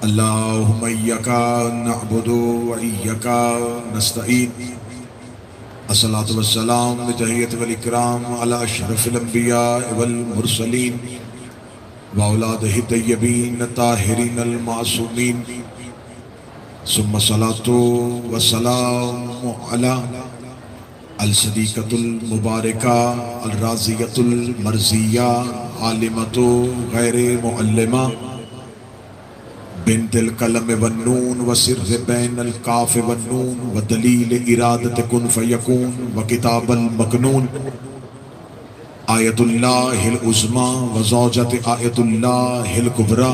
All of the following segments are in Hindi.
अल्लाहुम्मा इय्याका नअबुदु व इय्याका नस्तईन। अस्सलातु वस्सलाम बितहिय्यति वल इकराम अला अशरफिल अंबिया वल मुरसलीन व औलादिहि तय्यबीन ताहिरीन अल मासूमीन। सुम्मा सलातु वस्सलामु अला अल सदीक़तुल मुबारका अल राज़ियतुल मर्ज़िया आलिमतु गैरे मुअल्लिमा बिन्तिल कलम वन्नून व सिर्र बैनल काफ वन्नून व दलील इरादत कुन फयकून व किताबल मकनून आयतुल्लाहिल उज़्मा व ज़ौजत आयतुल्लाहिल कुबरा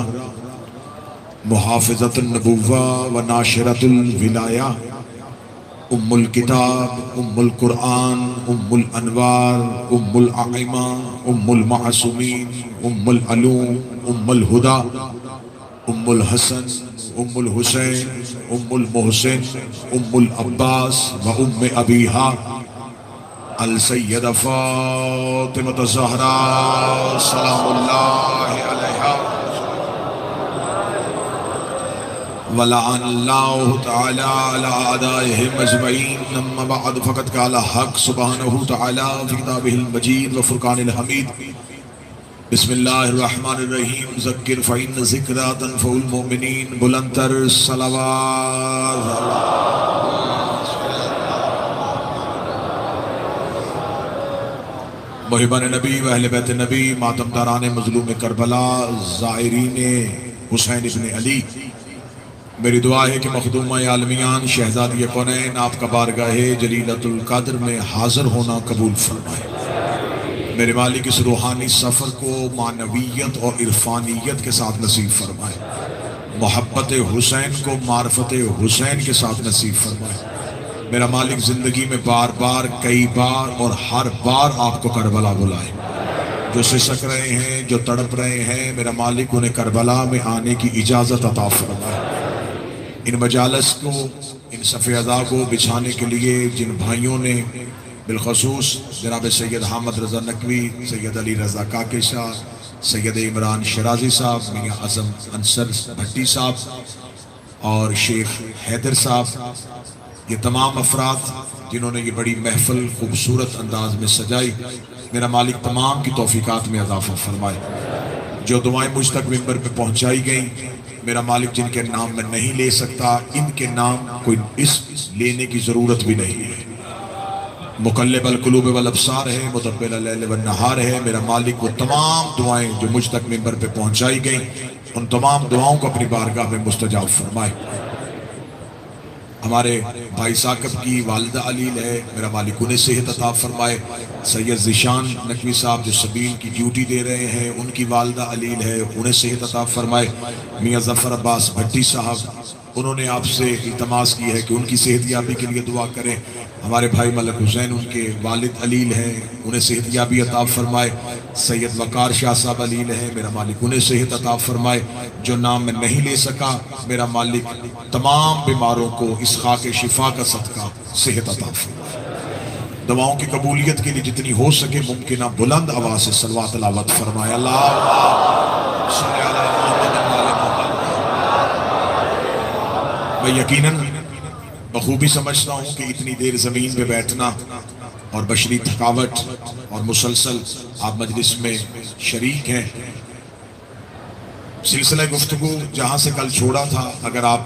मुहाफ़िज़तुन नबुव्वा व नाशिरतुल विलाया उम्मुल किताब उम्मुल कुरआन उम्मुल अनवार उम्मुल आइमा उम्मुल मासूमीन उम्मुल अलूम उम्मुल हुदा उम्मुल हसन उम्मुल हुसैन उम्मुल मोहसिन उम्मुल अब्बास व उम्मे अबीहा अल सय्यदा फातिमा ज़हरा सलामुल्लाहि अलैहा व लअनल्लाहु तआला अला अदाइहिम अजमईन। अम्मा बअद फ़क़द क़ाला हक़ सुब्हानहु तआला फ़ी किताबिहिल मजीद व फ़ुरक़ानिल हमीद। बिस्मिल्लाहिर्रहमानिर्रहीम। ज़क्किर फ़इन्न ज़िक्रा तनफ़उल मुमिनीन। बुलंदतर सलावात। मुहिबान नबी व अहले बैत नबी, मातमदारान मज़लूम करबला, ज़ायरीन हुसैन इब्न अली, मेरी दुआ है कि मखदूमा आलमियान शहज़ादी कौनैन आपका बारगाहे जलीलतुल क़द्र में हाज़िर होना कबूल फरमाए। मेरे मालिक इस रूहानी सफ़र को मानवीयत और इरफानियत के साथ नसीब फरमाए। मोहब्बत हुसैन को मार्फत हुसैन के साथ नसीब फरमाए। मेरा मालिक ज़िंदगी में बार बार, कई बार और हर बार आपको करबला बुलाए। जो सिसक रहे हैं, जो तड़प रहे हैं, मेरा मालिक उन्हें करबला में आने की इजाज़त अता फरमाए। इन मजालस को, इन सफ़े अज़ा को बिछाने के लिए जिन भाइयों ने बिलखसूस जनाब सैयद हामिद रज़ा नकवी, सैयद अली रज़ा काके शाह, सैयद इमरान शराजी साहब, मियाँ आज़म अंसर भट्टी साहब और शेख हैदर साहब, ये तमाम अफराद जिन्होंने ये बड़ी महफिल खूबसूरत अंदाज में सजाई, मेरा मालिक तमाम की तौफीकात में इज़ाफ़ा फरमाए। जो दुआएं मुझ तक मिंबर पे पहुँचाई गई, मेरा मालिक जिनके नाम मैं नहीं ले सकता, इनके नाम कोई इस लेने की ज़रूरत भी नहीं है। मुक़ल्लिबल क़ुलूब वल अब्सार है, मुदब्बिरल लैल वन नहार है। मेरा मालिक वो तमाम दुआएं जो मुझ तक मिंबर पे पहुंचाई गई, उन तमाम दुआओं को अपनी बारगाह में मुस्तजाब फरमाए। हमारे भाई साकब की वालिदा अलील है, मेरा मालिक उन्हें सेहत अता फरमाए। सैयद ज़िशान नकवी साहब जो सबील की ड्यूटी दे रहे हैं, उनकी वालिदा अलील है, उन्हें सेहत अता फरमाए। मियाँ ज़फ़र अब्बास भट्टी साहब, उन्होंने आपसे इल्तमास की है कि उनकी सेहतयाबी के लिए दुआ करें। हमारे भाई मलक हुसैन, उनके वालिद अलील हैं, उन्हें सेहतयाबी अता फरमाए। सैयद वकार शाह साहब अलील हैं, मेरा मालिक उन्हें सेहत अता फरमाए। जो नाम मैं नहीं ले सका, मेरा मालिक तमाम बीमारों को इस खाके शिफा का सदका सेहत अता फरमाए। दवाओं की कबूलियत के लिए जितनी हो सके मुमकिन बुलंद आवाज़ से सलवात तिलावत फरमाए। मैं यकीनन बखूबी समझता हूँ कि इतनी देर ज़मीन पे बैठना और बशरी थकावट और मुसलसल आप मजलिस में शरीक हैं। सिलसिला गुफ्तगू जहाँ से कल छोड़ा था, अगर आप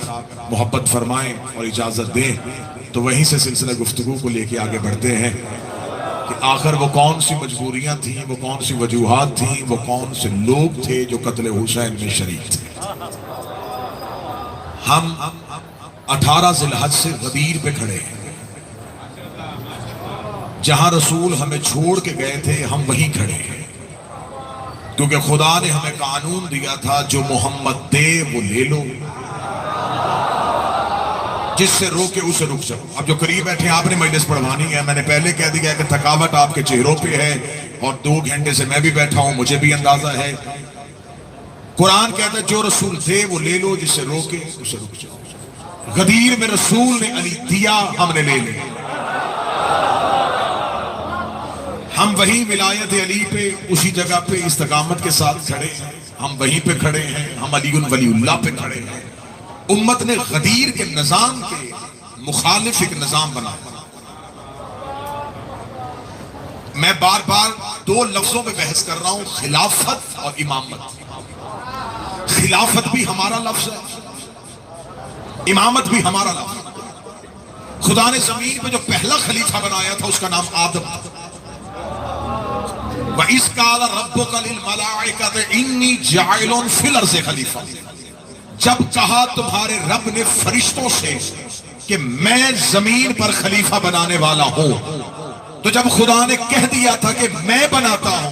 मोहब्बत फरमाएं और इजाज़त दें तो वहीं से सिलसिला गुफ्तगू को लेके आगे बढ़ते हैं कि आखिर वो कौन सी मजबूरियाँ थीं, वो कौन सी वजूहात थीं, वो कौन से लोग थे जो कत्ल हुसैन में शरीक थे। हम 18 ज़िलहज से गदीर पे खड़े हैं। जहां रसूल हमें छोड़ के गए थे, हम वहीं खड़े हैं, क्योंकि खुदा ने हमें कानून दिया था, जो मोहम्मद दे वो ले लो, जिससे रोके उसे रुक जाओ। अब जो करीब बैठे आपने मजलिस पढ़वानी है, मैंने पहले कह दिया है कि थकावट आपके चेहरों पे है और 2 घंटे से मैं भी बैठा हूं, मुझे भी अंदाजा है। कुरान कहता है जो रसूल दे वो ले लो, जिससे रोके उसे रुक जाओ। गदीर में रसूल ने अली दिया, हमने ले लिया। हम वही विलायत अली पे, उसी जगह पे इस्तकामत के साथ खड़े हैं। हम वहीं पे खड़े हैं, हम अलीउल वलीउल्लाह पे खड़े हैं। उम्मत ने गदीर के निजाम के मुखालिफ एक निजाम बनाया। मैं बार बार दो लफ्जों में बहस कर रहा हूं, खिलाफत और इमामत। खिलाफत भी हमारा लफ्ज है, इमामत भी हमारा लफ्ज। खुदा ने जमीन पे जो पहला खलीफा बनाया था उसका नाम आदम था। व इस काला रब्बुका लिल मलाइकति इन्नी जाइलुन फिल अर्ज़ि खलीफा। जब कहा तुम्हारे रब ने फरिश्तों से कि मैं जमीन पर खलीफा बनाने वाला हूं, तो जब खुदा ने कह दिया था कि मैं बनाता हूं,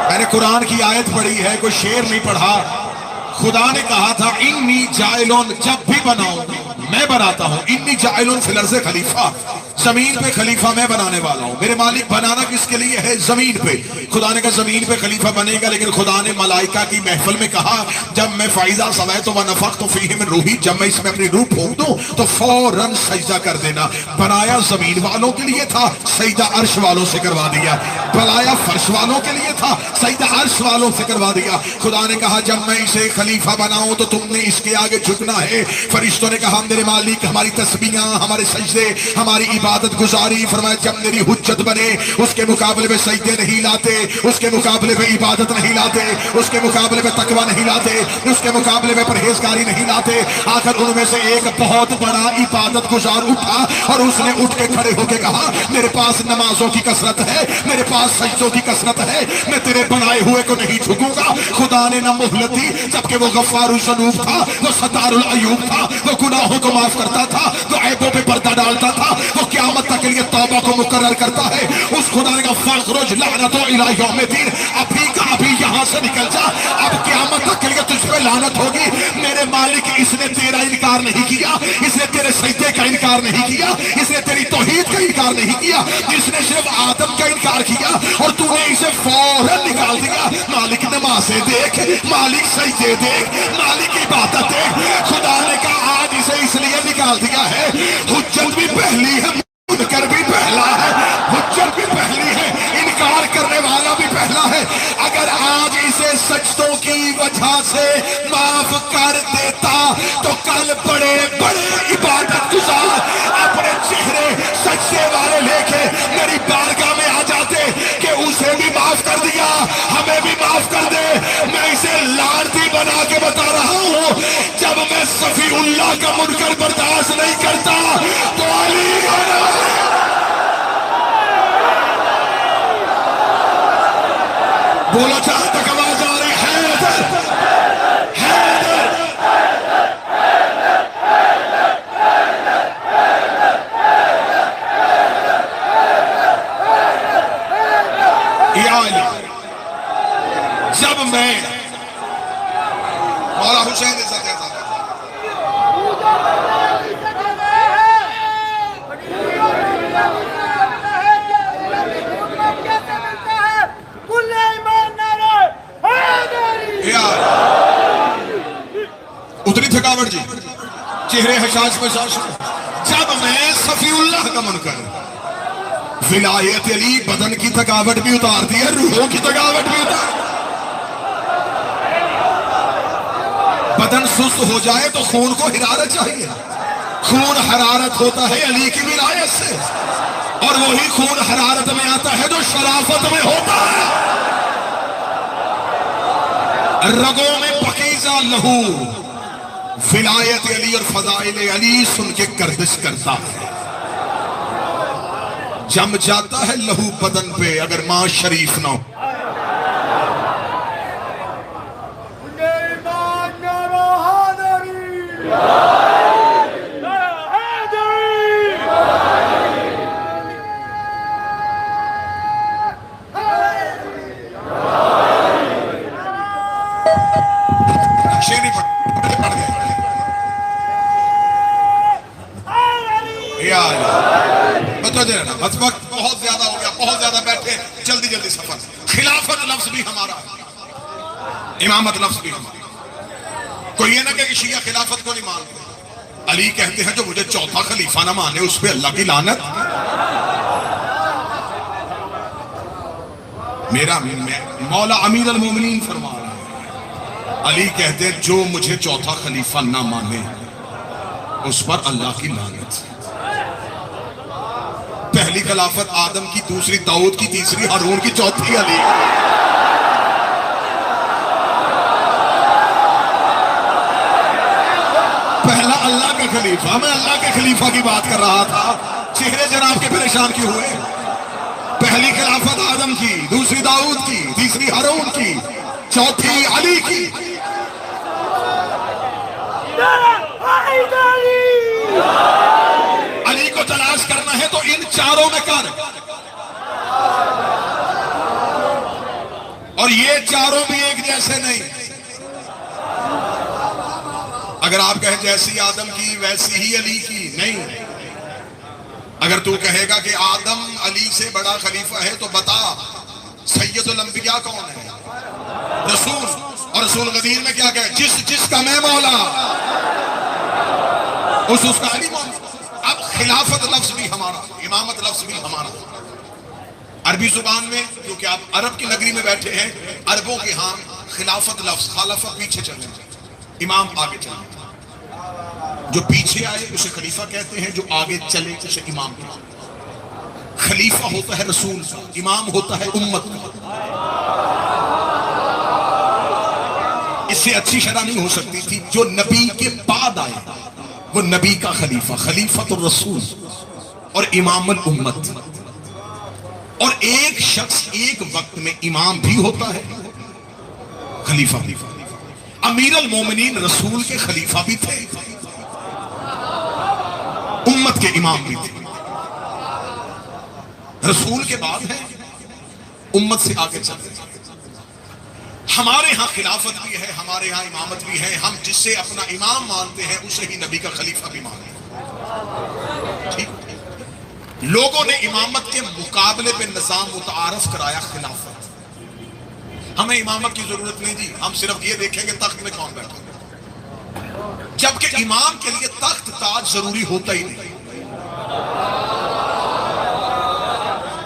मैंने कुरान की आयत पढ़ी है, कोई शेर नहीं पढ़ा। खुदा ने कहा था इन्नी जाइलुन, जब भी बनाऊं मैं बनाता हूं, इन्नी जाइलुन फिल अर्ज़ि खलीफा, जमीन पे खलीफा मैं बनाने वाला हूं। मेरे मालिक बनाना किसके लिए है? जमीन पे। खुदा ने कहा जमीन पे खलीफा बनेगा, लेकिन खुदा ने मलाइका की महफिल में कहा जब मैं फाइजा समय तो व नफख्तु फीहि मिन रूही, जब मैं इसमें अपनी रूह फूंक दूं तो फौरन सजदा कर देना। बनाया जमीन वालों के लिए था, सजदा अर्श वालों से करवा दिया। बनाया फर्श वालों के लिए था, सजदा अर्श वालों से करवा दिया। खुदा ने कहा जब मैं इसे खलीफा बनाऊं तो तुमने इसके आगे झुकना है। फरिश्तों ने कहा मेरे मालिक हमारी तस्बीहां, हमारे सजदे, हमारी इबादत गुजारी। फरमाया जब मेरी हुज्जत बने उसके मुकाबले में सजदे नहीं लाते, उसके मुकाबले में इबादत नहीं लाते, उसके मुकाबले में तकवा नहीं लाते, उसके मुकाबले में परहेजगारी नहीं लाते। आखिर उनमें से एक बहुत बड़ा इबादत गुजार उठा और उसने उठ के खड़े होकर कहा मेरे पास नमाजों की कसरत है, मेरे पास सजदों की कसरत है, मैं तेरे बनाए हुए को नहीं झुकूंगा। खुदा ने न मोहलत दी, जबकि वो गफ्फारुल ज़नूब था, वो सत्तारुल अय्यूब था, वो गुनाहों को माफ करता था, वो ऐबों पे पर्दा डालता था, वो क़यामत तक के लिए तौबा को मुकर्रर करता है। उस खुदा ने कहा फ़ख़रुज लानतो इला यौमिद्दीन, अभी का अभी यहाँ से निकल जा, अब क़यामत तक के लिए तुझ पे लानत होगी। मेरे मालिक इसने तेरा इनकार नहीं किया, इसने तेरे सजदे का इनकार नहीं किया, इसने तेरी तौहीद का इनकार नहीं किया, इसने सिर्फ आदम का इनकार किया और तूने इसे फौरन निकाल दिया। मालिक नमाज़ें देख, मालिक सजदे देख, मालिक इबादत देख। खुदा ने कहा आज इसे इसलिए निकाल दिया है, हुज्जत भी पहली है, मुनकर भी पहला है, हुज्जत भी पहली है, इनकार करने वाला भी पहला है। अगर आज इसे सजदों की वजह से माफ कर देता तो कल बड़े बड़े इबादत गुजार अपने चेहरे सजदे वाले लेके मेरी बारगाह में आ जाते कि उसे भी माफ कर दिया, हमें भी माफ कर दे। मैं इसे लानती बना के बता रहा हूं, जब मैं सफीउल्लाह का मुनकर बर्दाश्त नहीं करता तो अली बोलो जहां तक आवाज आ रही है जब मैं मौला हुसैन उतरी थकावट जी, चेहरे हशाश में शाश। जब मैं सफीउल्लाह का मुनकर, विलायत अली बदन की थकावट भी उतारती है, रूहों की थकावट भी उतार। बदन सुस्त हो जाए तो खून को हिरारत चाहिए, खून हरारत होता है अली की विलायत से, और वही खून हरारत में आता है जो शराफत में होता है। रगों में पकीज़ा लहू विलायत अली और फज़ाइल अली सुन के गर्दिश करता है, जम जाता है लहू बदन पे अगर मां शरीफ ना हो। बस वक्त बहुत ज्यादा हो गया, बहुत ज्यादा बैठे, जल्दी जल्दी सफर। खिलाफत लफ्ज भी हमारा है, इमामत लफ्ज भी हमारा। कोई ये ना कि शिया खिलाफत को नहीं मानते। अली कहते हैं जो मुझे चौथा खलीफा ना माने उस पर अल्लाह की लानत। मेरा मौला अमीर अल मोमिनीन फरमा रहा है, अली कहते जो मुझे चौथा खलीफा ना माने उस पर अल्लाह की लानत। पहली खिलाफत आदम की, दूसरी दाऊद की, तीसरी हारून की, चौथी अली। पहला अल्लाह का खलीफा, मैं अल्लाह के खलीफा की बात कर रहा था। चेहरे जनाब के परेशान क्यों हुए? पहली खिलाफत आदम की, दूसरी दाऊद की, तीसरी हारून की, चौथी अली की। अली को तलाश करना है तो इन चारों में कर, और ये चारों भी एक जैसे नहीं। अगर आप कहें जैसी आदम की वैसी ही अली की, नहीं। अगर तू कहेगा कि आदम अली से बड़ा खलीफा है तो बता सैयदुल अंबिया कौन है? रसूल। और रसूल गदीर में क्या कहे? जिसका मैं मौला उसका अली मौला। अब खिलाफत लफ्ज भी हमारा, इमामत लफ्ज भी हमारा। अरबी जुबान में, क्योंकि आप अरब की नगरी में बैठे हैं, अरबों के यहां खिलाफत लफ्ज, खालफा पीछे चले, इमाम आगे चले। जो पीछे आए उसे खलीफा कहते हैं, जो आगे चले उसे इमाम कहते हैं। खलीफा होता है रसूल का, इमाम होता है उम्मत का। इससे अच्छी शरह नहीं हो सकती थी। जो नबी के बाद आए वो नबी का खलीफा, खलीफतुर रसूल और इमामुल उम्मत। और एक शख्स एक वक्त में इमाम भी होता है, खलीफा भी। अमीर अल मोमिनीन रसूल के खलीफा भी थे, उम्मत के इमाम भी थे। रसूल के बाद है, उम्मत से आगे चल रहे। हमारे यहां खिलाफत भी है, हमारे यहां इमामत भी है। हम जिससे अपना इमाम मानते हैं उसे ही नबी का खलीफा भी मानते हैं। ठीक। लोगों ने इमामत के मुकाबले पे निजाम मुतारफ कराया खिलाफत। हमें इमामत की जरूरत नहीं जी, हम सिर्फ ये देखेंगे तख्त में कौन बैठा। जबकि इमाम के लिए तख्त ताज जरूरी होता ही नहीं।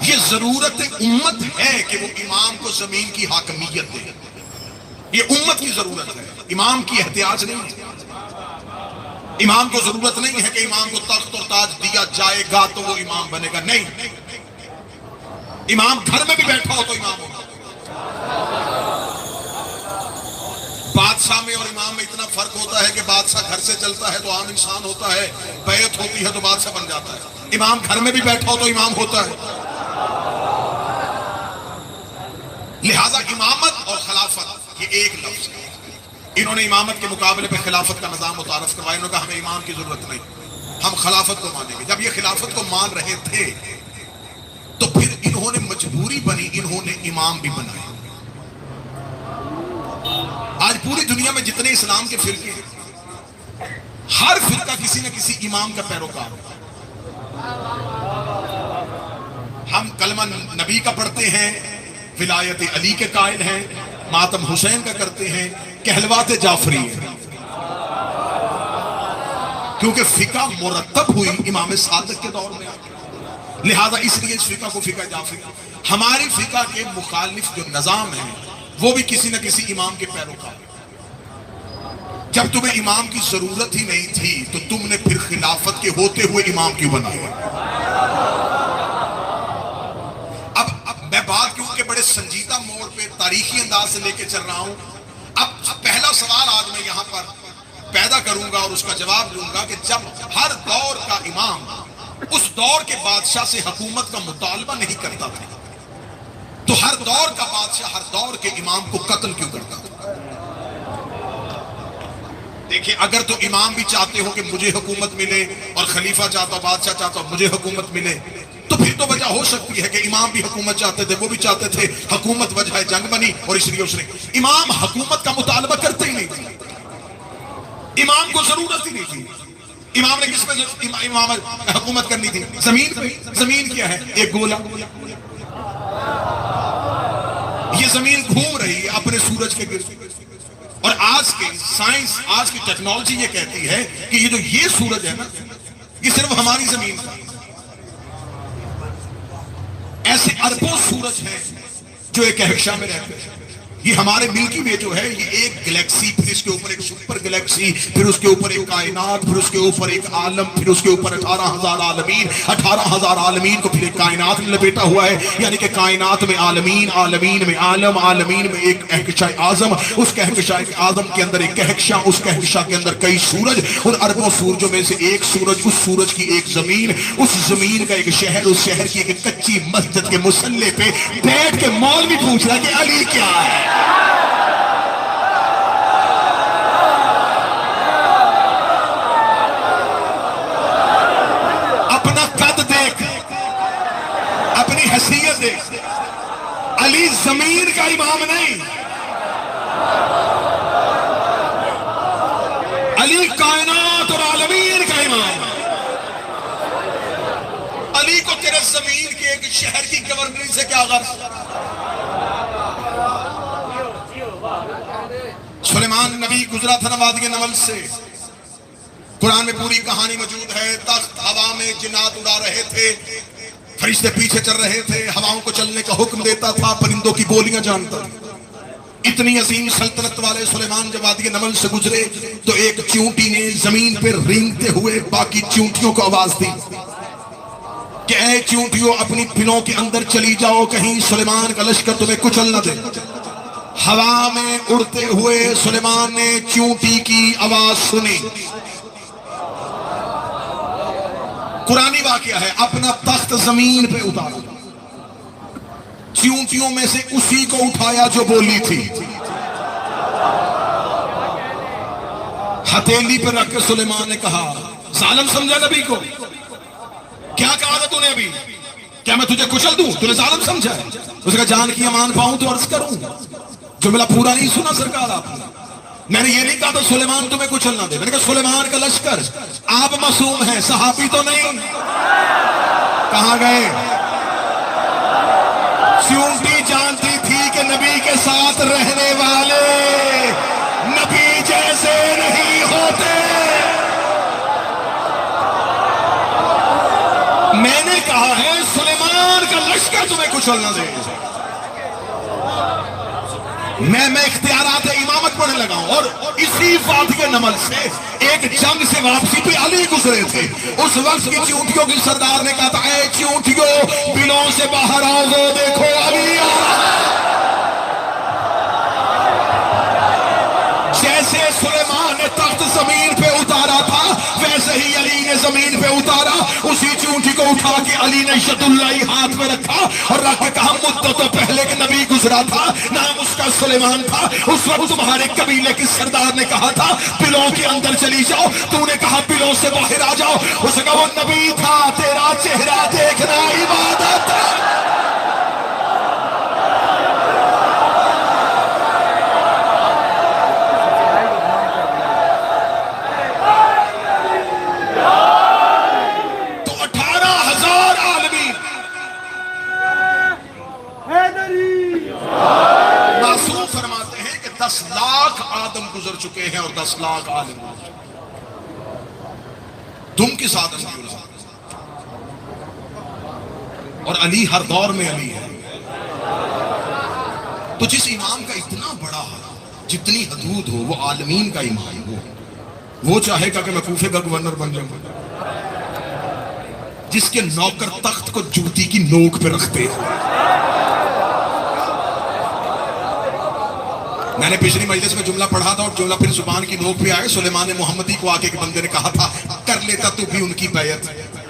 ये जरूरत उम्मत है कि वो इमाम को जमीन की हाकमियत दे। ये उम्मत की जरूरत है, इमाम की एहतियाज नहीं है। इमाम को जरूरत नहीं है कि इमाम को तख्त और ताज दिया जाएगा तो वो इमाम बनेगा, नहीं। इमाम घर में भी बैठा हो तो इमाम होगा। बादशाह में और इमाम में इतना फर्क होता है कि बादशाह घर से चलता है तो आम इंसान होता है, बैत होती है तो बादशाह बन जाता है। इमाम घर में भी बैठा हो तो इमाम होता है। लिहाजा इमामत और खिलाफत ये एक लफ्ज है। इन्होंने इमामत के मुकाबले पे खिलाफत का निजाम मुतारफ करवाया। इन्होंने कहा हमें इमाम की जरूरत नहीं, हम खिलाफत को मानेंगे। जब ये खिलाफत को मान रहे थे तो फिर इन्होंने मजबूरी बनी, इन्होंने इमाम भी बनाए। आज पूरी दुनिया में जितने इस्लाम के फिरके हैं, हर फिरका किसी न किसी इमाम का पैरोकार होगा। हम कलमा नबी का पढ़ते हैं, विलायत अली के कायल हैं, मातम हुसैन का करते हैं, कहलवात जाफरी है, क्योंकि फिका मुरत्तब हुई इमाम सादिक के दौर में। लिहाजा इसलिए इस फिका को फिका जाफरी। हमारी फिका के मुखालिफ जो निजाम है वो भी किसी न किसी इमाम के पैरोकार। जब तुम्हें इमाम की जरूरत ही नहीं थी तो तुमने फिर खिलाफत के होते हुए इमाम क्यों बनाया? अब मैं बात क्योंकि बड़े संजीदा मोड़ पे तारीखी अंदाज से लेके चल रहा हूं। अब पहला सवाल आज मैं यहां पर पैदा करूंगा और उसका जवाब दूंगा कि जब हर दौर का इमाम उस दौर के बादशाह से हुकूमत का मुतालबा नहीं करता था तो हर दौर का बादशाह हर दौर के इमाम को कत्ल क्यों करता था? देखिए, अगर तो इमाम भी चाहते हो कि मुझे हुकूमत मिले और खलीफा चाहता, बादशाह चाहता मुझे हुकूमत मिले, तो फिर तो वजह हो सकती है कि इमाम भी हुकूमत चाहते थे, वो भी चाहते थे, हुकूमत वजह जंग बनी और इसलिए उसने इमाम हुकूमत का मुतालबा करते ही नहीं थे। इमाम को जरूरत ही नहीं थी। इमाम ने किस पे इमाम हुकूमत करनी थी? जमीन पे। जमीन क्या है? एक गोला। ये जमीन घूम रही है अपने सूरज के गिर्द। और आज की साइंस, आज की टेक्नोलॉजी ये कहती है कि ये सूरज है ना, ये सिर्फ हमारी जमीन का। ऐसे अरबों सूरज हैं जो एक कहकशा में रहते हैं। ये हमारे मिल्की वे जो है, ये एक गैलेक्सी, फिर इसके ऊपर एक सुपर गैलेक्सी, फिर उसके ऊपर एक कायनात, फिर उसके ऊपर एक आलम, फिर उसके ऊपर 18,000 आलमीन, 18,000 आलमीन को फिर एक कायनात में लपेटा हुआ है। यानी कि कायनात में आलमीन, आलमीन में आलम, आलमीन में एक कहकशा आजम, उस कहकशा आजम के अंदर एक कहकशा, उस कहकशा के अंदर कई सूरज, उन अरबों सूरजों में से एक सूरज, उस सूरज की एक जमीन, उस जमीन का एक शहर, उस शहर की एक कच्ची मस्जिद के मुसल्ले पे बैठ के मौलवी पूछ रहा है कि अली क्या है। अपना कद देख, अपनी हैसियत देख। अली जमीन का इमाम नहीं, अली कायनात और आलमीन का इमाम। अली को तेरे जमीन के एक शहर की गवर्नरी से क्या गर्ज। सुलेमान नबी गुजरा था वादी नमल से, कुरान में पूरी कहानी मौजूद है। तख्त हवा में जिन्नात उड़ा रहे थे, फरिश्ते पीछे चल रहे थे, हवाओं को चलने का हुक्म देता था, परिंदों की बोलियां जानता। इतनी अजीम सल्तनत वाले सुलेमान जब वादी नमल से गुजरे तो एक चींटी ने जमीन पर रेंगते हुए बाकी चींटियों को आवाज दी कि ऐ चींटियों, अपनी पिलों के अंदर चली जाओ, कहीं सुलेमान का लश्कर तुम्हें कुचल न दे। हवा में उड़ते हुए सुलेमान ने चींटी की आवाज सुनी। कुरानी वाकया है, अपना तख्त जमीन पे उतारा, चींटियों में से उसी को उठाया जो बोली थी, हथेली पर रख के सुलेमान ने कहा, जालिम समझा नबी को? क्या कहा था तूने अभी? क्या मैं तुझे कुचल दूं? तूने जालिम समझा है? उसका जान की अमान पाऊं तो अर्ज करूं। जुमला पूरा नहीं सुना सरकार आपने। मैंने ये नहीं कहा था सुलेमान तुम्हें कुचल ना दे, मैंने कहा सुलेमान का लश्कर, आप मासूम हैं, सहाबी तो नहीं। कहां गए? चींटी जानती थी कि नबी के साथ रहने वाले नबी जैसे नहीं होते। मैंने कहा है सुलेमान का लश्कर तुम्हें कुचल ना दे। मैं इख्तियारात इमामत पढ़ने लगा हूं, और इसी वादिये नमल से एक जंग से वापसी पे अली गुजरे थे। उस वक्त की चींटियों की सरदार ने कहा था, ऐ चींटियों, बिलों से बाहर आओ, वो देखो अली आ रहा है। जैसे सुलेमान ने तख्त जमीन पे उतारा था, वैसे ही अली ने जमीन पे उतारा। उसी चींटी को उठा के अली ने यदुल्लाही हाथ में रखा और रख के कहा, मुद्दतों पहले के नबी गुजरा था, नाम उसका सुलेमान था। उस वक्त तुम्हारे कबीले की सरदार ने कहा था बिलों के अंदर चली जाओ, तूने कहा बिलों से बाहर आ जाओ। उसका वो नबी था, तेरा चेहरा देखना इबादत है। मासूम फरमाते हैं कि 10 लाख आदम गुजर चुके हैं और 10 लाख आलिम गुजर चुके हैं। तुम किस आदम की औलाद? और अली हर दौर में अली है। तो जिस इमाम का इतना बड़ा, जितनी हदूद हो, वो आलमीन का इमाम हो, वो चाहेगा कि मैं कूफे का गवर्नर बन जाऊं? जिसके नौकर तख्त को जूती की नोक पे रखते हैं। मैंने पिछली मजलिस में जुमला पढ़ा था और जुमला फिर जुबान की नोक पे आए। सुलेमान मोहम्मदी को आके एक बंदे ने कहा था, कर लेता तू भी उनकी बैयत,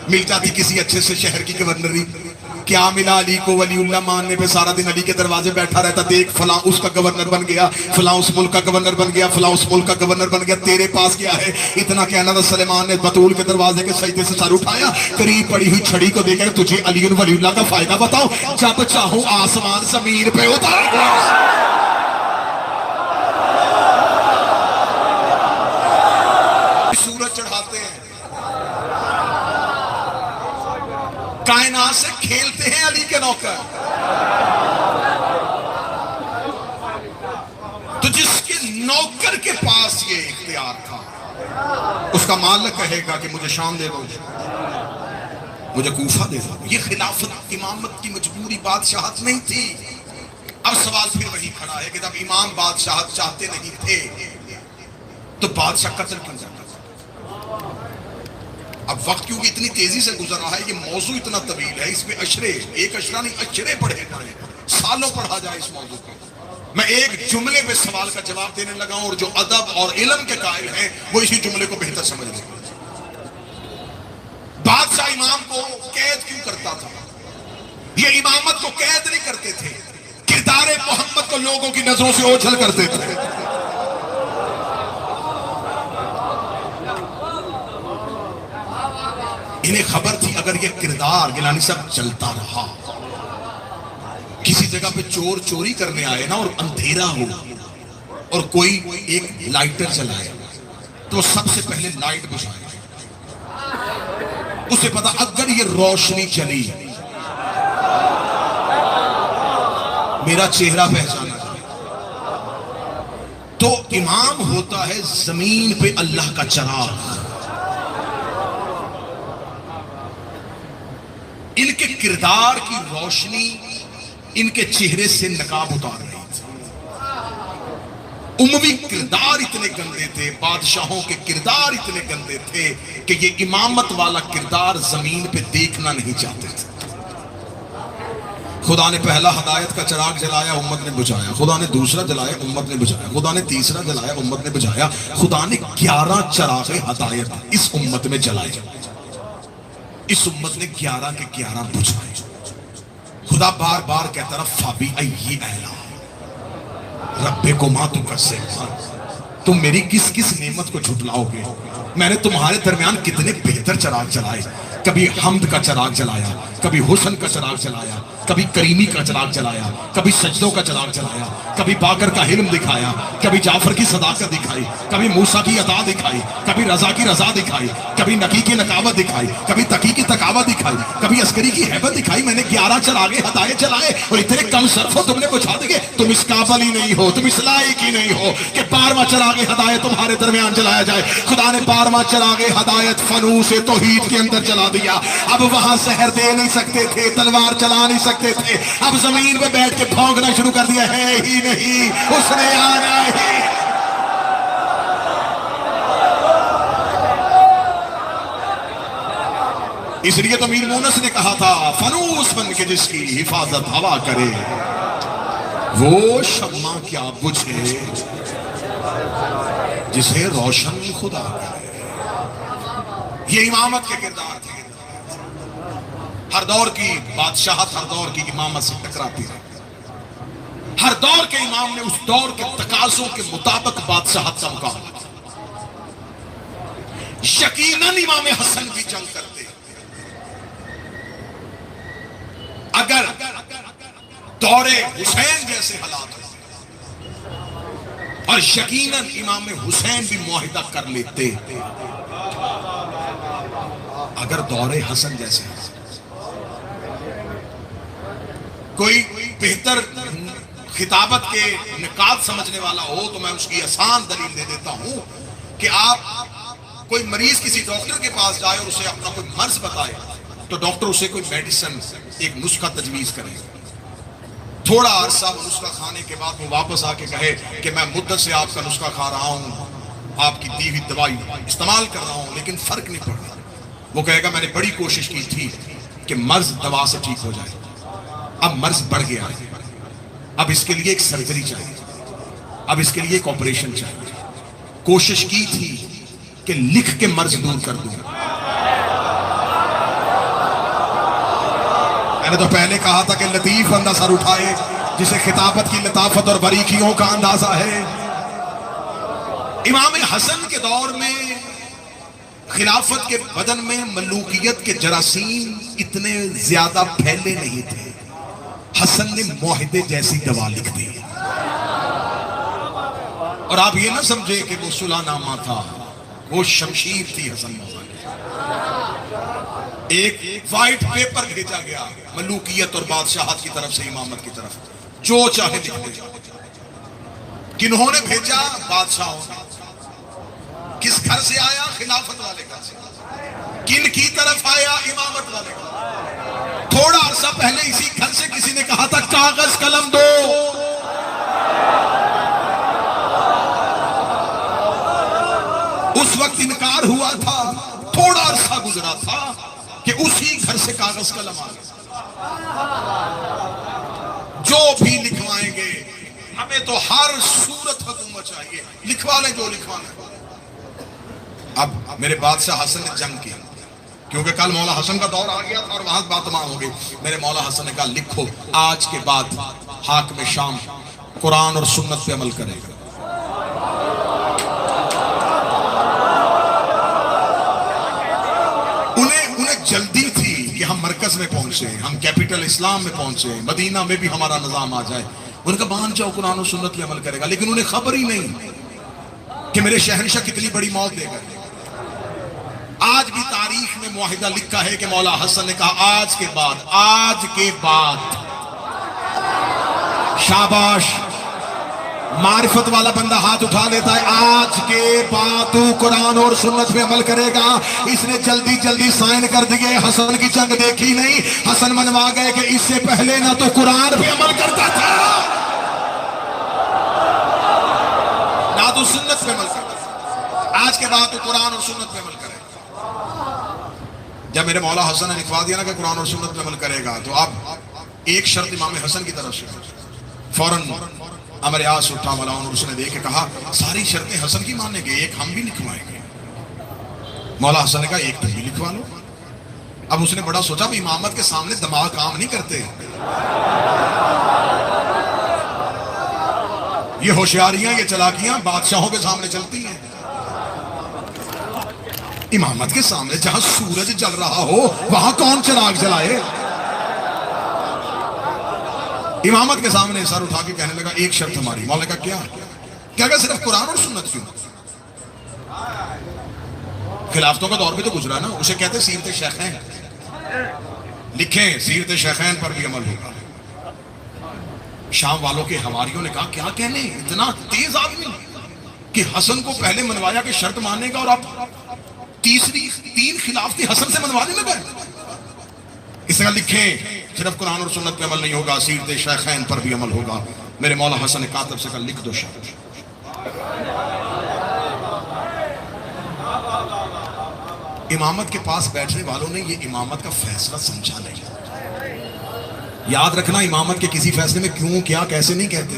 मिल जाती किसी अच्छे से शहर की गवर्नरी। क्या मिला अली को वलीउल्लाह मानने पे? सारा दिन अली के दरवाजे बैठा रहता, देख फलां उसका गवर्नर बन गया, फलां उस मुल्क का गवर्नर बन गया, फलां उस मुल्क का गवर्नर बन गया, तेरे पास क्या है? इतना कहना था, सुलेमान ने बतूल के दरवाजे के सजदे से सर उठाया, करीब पड़ी हुई छड़ी को देखकर, तुझे अली वलीउल्लाह का फायदा बताओ, जब चाहूं आसमान जमीन पे उतार। सूरज चढ़ाते हैं, कायनात से खेलते हैं अली के नौकर। तो जिसके नौकर के पास ये इख्तियार था, उसका मालिक कहेगा कि मुझे शाम दे दो, मुझे कूफा दे दो। ये खिलाफत इमामत की मजबूरी बादशाहत नहीं थी। अब सवाल फिर वही खड़ा है कि जब इमाम बादशाह चाहते नहीं थे तो बादशाह कत्ल क्यों करता था? अब वक्त क्योंकि इतनी तेजी से गुजर रहा है, ये मौजू इतना तवील है, इसमें अशरे, एक अशरा नहीं अशरे पढ़े सालों पढ़ा जाए इस मौजू को। मैं एक जुमले पे सवाल का जवाब देने लगा हूं और जो अदब और इल्म के कायल हैं वो इसी जुमले को बेहतर समझ लेंगे। बादशाह इमाम को कैद क्यों करता था? ये इमामत को कैद नहीं करते थे, किरदार मोहम्मद को लोगों की नजरों से ओझल करते थे। इन्हें खबर थी अगर ये किरदार गिलानी साहब चलता रहा, किसी जगह पे चोर चोरी करने आए ना और अंधेरा हो और कोई एक लाइटर जलाए तो सबसे पहले लाइट बुझाए, उसे पता अगर ये रोशनी चली मेरा चेहरा पहचाना तो इमाम होता है जमीन पे अल्लाह का चराग। इनके किरदार की रोशनी इनके चेहरे से नकाब उतार रही थी। उमवी किरदार इतने गंदे थे, बादशाहों के किरदार इतने गंदे थे कि ये इमामत वाला किरदार जमीन पे देखना नहीं चाहते थे। खुदा ने पहला हदायत का चराग जलाया, उम्मत ने बुझाया। खुदा ने दूसरा जलाया, उम्मत ने बुझाया। खुदा ने तीसरा जलाया, उम्मत ने बुझाया। खुदा ने 11 चराग हदायत इस उम्मत में जलाए, इस उम्मत ने 11 के 11 बुझाए। खुदा बार बार कहता रहा फाबी अय्यी अहला रब्बे को मां तू कर से, तुम मेरी किस किस नेमत को झुटलाओगे? मैंने तुम्हारे दरमियान कितने बेहतर चराग जलाए। कभी हमद का चराग जलाया, कभी हुस्न का चराग जलाया, कभी करीमी का चराग जलाया, कभी सजदों का चराग जलाया, कभी बाकर का हिल्म दिखाया, कभी जाफर की सदाकत दिखाई, कभी मूसा की अता दिखाई, कभी रजा की रजा दिखाई, कभी नकी की नकावत दिखाई, कभी तकी की तकावत दिखाई, कभी अस्करी की हैबत दिखाई। मैंने 11 चरागे हदायत जलाए और इतने कम सर्फ हो तुमने बुझा देंगे। तुम इस काबिल ही नहीं हो, तुम इस लायक ही नहीं हो कि 12वां चरागे हदायत तुम्हारे दरमियान जलाया जाए। खुदा ने 12वां चरागे हदायत फनूस तौहीद के अंदर जला दिया। अब वहां जहर दे नहीं सकते थे, तलवार चला नहीं सकते थे, अब जमीन पे बैठ के भौंकना शुरू कर दिया, है ही नहीं उसने आना ही। इसलिए तो मीर मोनस ने कहा था फनूस बन के जिसकी हिफाजत हवा करे वो शम्मा क्या बुझे जिसे रोशन खुदा करे। ये इमामत के किरदार थे। हर दौर की बादशाहत हर दौर की इमामत से टकराती है। हर दौर के इमाम ने उस दौर के तकाजों के मुताबिक बादशाहत का मुकाबला। यकीनन इमाम हसन भी जंग करते अगर दौरे हुसैन जैसे हालात हो, और यकीनन इमाम हुसैन भी मुआहिदा कर लेते अगर दौरे हसन जैसे। कोई बेहतर खिताबत के निकात समझने वाला हो तो मैं उसकी आसान दलील दे देता हूं कि आप कोई मरीज किसी डॉक्टर के पास जाए और उसे अपना कोई मर्ज बताए तो डॉक्टर उसे कोई मेडिसिन एक नुस्खा तजवीज करे। थोड़ा अरसा नुस्खा खाने के बाद वो वापस आके कहे कि मैं मुद्दत से आपका नुस्खा खा रहा हूं, आपकी दी हुई दवाई इस्तेमाल कर रहा हूं लेकिन फर्क नहीं पड़ रहा। वो कहेगा मैंने बड़ी कोशिश की थी कि मर्ज दवा से ठीक हो जाए, अब मर्ज बढ़ गया है, अब इसके लिए एक सर्जरी चाहिए, अब इसके लिए एक ऑपरेशन चाहिए। कोशिश की थी कि लिख के मर्ज दूर कर दूं। मैंने तो पहले कहा था कि लतीफ बंदा सर उठाए जिसे खिताबत की लताफत और बारीकियों का अंदाजा है। इमाम हसन के दौर में खिलाफत के बदन में मलूकियत के जरासीम इतने ज्यादा फैले नहीं थे। हसन ने मुआहिदे जैसी दवा लिख दी। और आप ये ना समझे कि वो सुलहनामा था, वो शमशीर थी हसन मौला की। एक वाइट पेपर भेजा गया मलूकियत और बादशाहत की तरफ से इमामत की तरफ, जो चाहे लिख दे। किन्होंने भेजा? बादशाहों ने। किस घर से आया? खिलाफत वाले घर से। किन की तरफ आया? इमामत वाले। थोड़ा अरसा पहले इसी घर से किसी ने कहा था कागज कलम दो, उस वक्त इनकार हुआ था, थोड़ा अरसा गुजरा था कि उसी घर से कागज कलम आ गया। जो भी लिखवाएंगे, हमें तो हर सूरत हुकूमत चाहिए, लिखवा लें जो लिखवाना। अब मेरे बादशाह हसन ने जंग की, क्योंकि कल मौला हसन का दौर आ गया था और वहां बात तमाम हो गई। मेरे मौला हसन ने कहा, लिखो आज के बाद हाकिम शाम कुरान और सुन्नत पे अमल करेगा। उन्हें जल्दी थी कि हम मरकज में पहुंचे, हम कैपिटल इस्लाम में पहुंचे, मदीना में भी हमारा निजाम आ जाए। उनका मान जाओ कुरान और सुन्नत पे अमल करेगा, लेकिन उन्हें खबर ही नहीं कि मेरे शहंशाह कितनी बड़ी मौत देगा। आज भी तारीख में मुआहिदा लिखा है कि मौला हसन ने कहा, आज के बाद शाबाश, मारिफत वाला बंदा हाथ उठा लेता है, आज के बाद तू कुरान और सुन्नत पे अमल करेगा। इसने जल्दी जल्दी साइन कर दिए। हसन की जंग देखी नहीं, हसन मनवा गए कि इससे पहले ना तो कुरान पे अमल करता था ना तो सुन्नत पे अमल करता था। आज के बाद तो कुरान और सुन्नत पे अमल करेगा। जब मेरे मौला हसन ने लिखवा दिया ना कि कुरान और सुन्नत पे अमल करेगा, तो अब एक शर्त इमाम हसन की तरफ से फौरन अमर यास उठा वाला, और उसने देख के कहा, सारी शर्तें हसन की मानेंगे, एक हम भी लिखवाएंगे। मौला हसन ने कहा, एक तुम भी लिखवा लो। अब उसने बड़ा सोचा, इमामत के सामने दिमाग काम नहीं करते, ये होशियारियां, ये चालाकियां बादशाहों के सामने चलती हैं। इमामत के सामने जहां सूरज जल रहा हो वहां कौन चिराग जलाए? इमामत के सामने सर उठा के कहने लगा, एक शर्त हमारी। मौला का क्या? क्या सिर्फ कुरान और सुन्नत क्यों? खिलाफतों का दौर भी तो गुजरा ना, उसे कहते सीरत शेखैन। लिखें, सीरत शेखैन पर भी अमल होगा। शाम वालों के हवारियों ने कहा, क्या कहने, इतना तेज आदमी कि हसन को पहले मनवाया कि शर्त मानेगा और आप तीन खिलाफती हसन से मनवाने लगे। इस तरह लिखें, सिर्फ कुरान और सुन्नत पे अमल नहीं होगा, सीरत शेखैन पर भी अमल होगा। मेरे मौला हसन ने कातब से कहा, लिख दो शर्त। इमामत के पास बैठने वालों ने ये इमामत का फैसला समझा नहीं। याद रखना, इमामत के किसी फैसले में क्यों, क्या, कैसे नहीं कहते।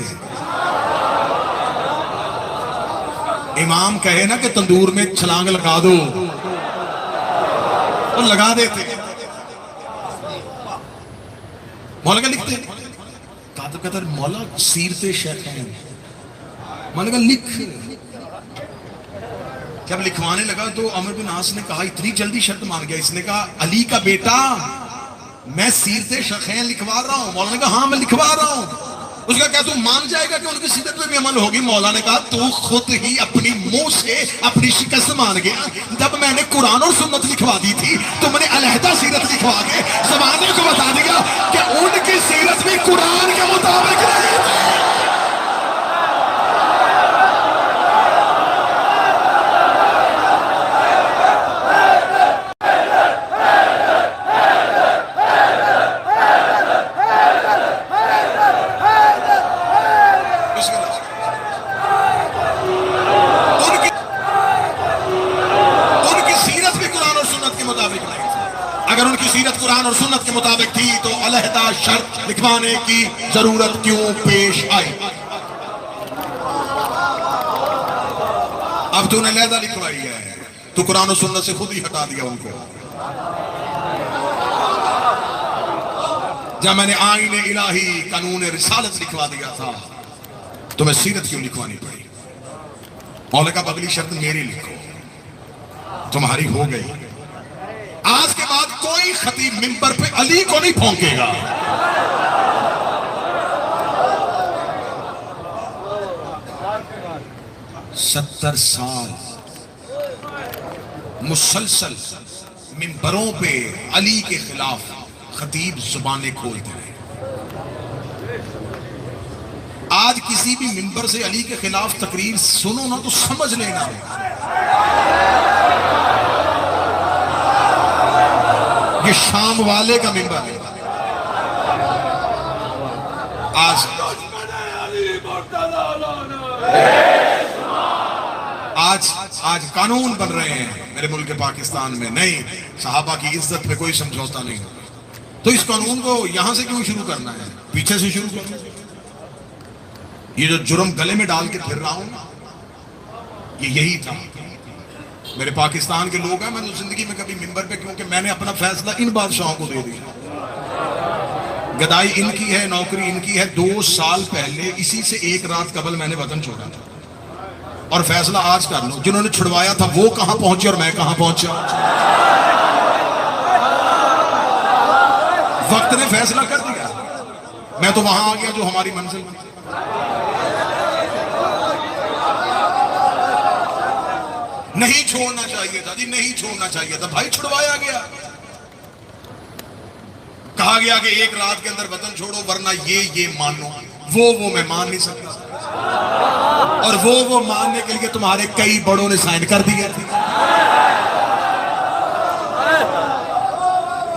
इमाम कहे ना कि तंदूर में छलांग लगा दो, तो लगा देते। मौला का लिखते, कातब कहता, मौला सीरत शेखैन। मौला का लिख। जब लिखवाने लगा तो अमर बिन आस ने कहा, इतनी जल्दी शर्त मान गया। इसने कहा, अली का बेटा, मैं सीरत शेखैन लिखवा रहा हूं। मौला ने कहा, हाँ मैं लिखवा रहा हूं। उसका क्या तू मान जाएगा कि उनकी सीरत पे भी अमल होगी? मौला ने कहा, तू खुद ही अपनी मुंह से अपनी शिकस्त मान गया। जब मैंने कुरान और सुन्नत लिखवा दी थी, तुमने अलहदा सीरत लिखवा के जमाने को बता दिया कि उनकी सीरत भी कुरान के मुताबिक नहीं थी। अगर उनकी सीरत कुरान और सुन्नत के मुताबिक थी तो अलहदा शर्त लिखवाने की जरूरत क्यों पेश आई? अब तूने अलहदा लिखवाई है, तू कुरान और सुन्नत से खुद ही हटा दिया उनको। जब मैंने आईने इलाही कानून रिसालत लिखवा दिया था, तुम्हें सीरत क्यों लिखवानी पड़ी? मौला का अगली शर्त मेरी लिखो, तुम्हारी हो गई। आज के बाद कोई खतीब मिंबर पे अली को नहीं भौंकेगा। सत्तर साल मुसलसल मिंबरों पे अली के खिलाफ खतीब जुबानें खोलते रहे। आज किसी भी मिंबर से अली के खिलाफ तकरीर सुनो ना तो समझ लेना, ये शाम वाले का मिंबर है। आज आज कानून बन रहे हैं मेरे मुल्क पाकिस्तान में, नहीं, सहाबा की इज्जत पे कोई समझौता नहीं होगा। तो इस कानून को यहां से क्यों शुरू करना है, पीछे से शुरू करना। ये जो जुर्म गले में डाल के फिर रहा हूं, ये यही था। मेरे पाकिस्तान के लोग हैं, मैंने जिंदगी में कभी मिंबर पे, क्योंकि मैंने अपना फैसला इन बादशाहों को दे दिया, गदाई इनकी है, नौकरी इनकी है। 2 साल पहले इसी से 1 रात कबल मैंने वतन छोड़ा था, और फैसला आज कर लो, जिन्होंने छुड़वाया था वो कहां पहुंचे और मैं कहां पहुंचा। वक्त ने फैसला कर दिया, मैं तो वहां आ गया जो हमारी मंजिल में। नहीं छोड़ना चाहिए था जी, नहीं छोड़ना चाहिए था भाई, छुड़वाया गया। कहा गया कि 1 रात के अंदर वतन छोड़ो, वरना ये मानो। वो मैं मान नहीं सकता, और वो मानने के लिए तुम्हारे कई बड़ों ने साइन कर दिए थे।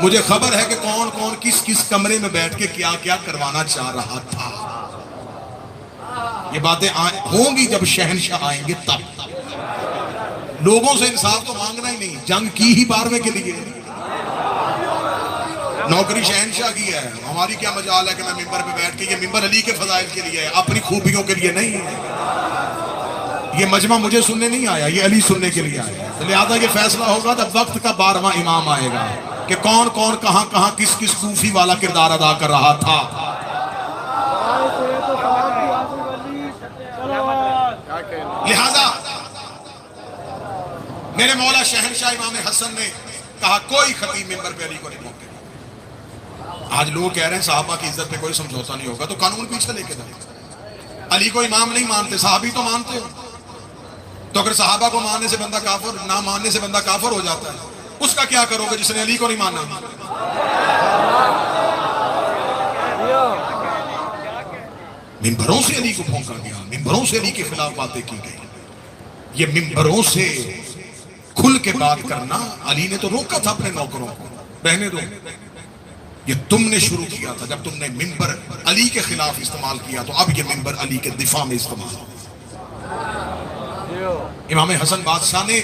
मुझे खबर है कि कौन कौन किस किस कमरे में बैठ के क्या क्या करवाना चाह रहा था। ये बातें होंगी जब शहनशाह आएंगे, तब। लोगों से इंसाफ तो मांगना ही नहीं, जंग की ही 12वें के लिए। नौकरी शहनशाह की है, हमारी क्या मजाल है कि मैं मिंबर पे बैठ के, ये मिंबर अली के फजाइल के लिए है, अपनी खूबियों के लिए नहीं है। ये मजमा मुझे सुनने नहीं आया, ये अली सुनने के लिए आया। तो लिहाजा ये फैसला होगा जब वक्त का 12वां इमाम आएगा कि कौन कौन कहां कहां किस किस सूफी वाला किरदार अदा कर रहा था। लिहाजा मेरे मौला शहनशाह इमाम हसन ने कहा, कोई खतीब मिंबर पे अली को नहीं रोके। आज लोग कह रहे हैं साहबा की इज्जत पे कोई समझौता नहीं होगा, तो कानून पीछे लेके जाए। अली को इमाम नहीं मानते, साहबी तो मानते हो। तो अगर साहबा को मानने से बंदा काफिर, ना मानने से बंदा काफिर हो जाता है, उसका क्या करोगे जिसने अली को नहीं माना। मिंबरों से अली को भौंका गया, मिंबरों से अली के खिलाफ बातें की गई। ये मिंबरों से खुल के बात करना अली ने तो रोका था अपने नौकरों को, रहने दो। ये तुमने शुरू किया था जब तुमने मिंबर अली के खिलाफ इस्तेमाल किया, तो अब ये मिंबर अली के दिफा में इस्तेमाल हो। इमाम हसन बादशाह ने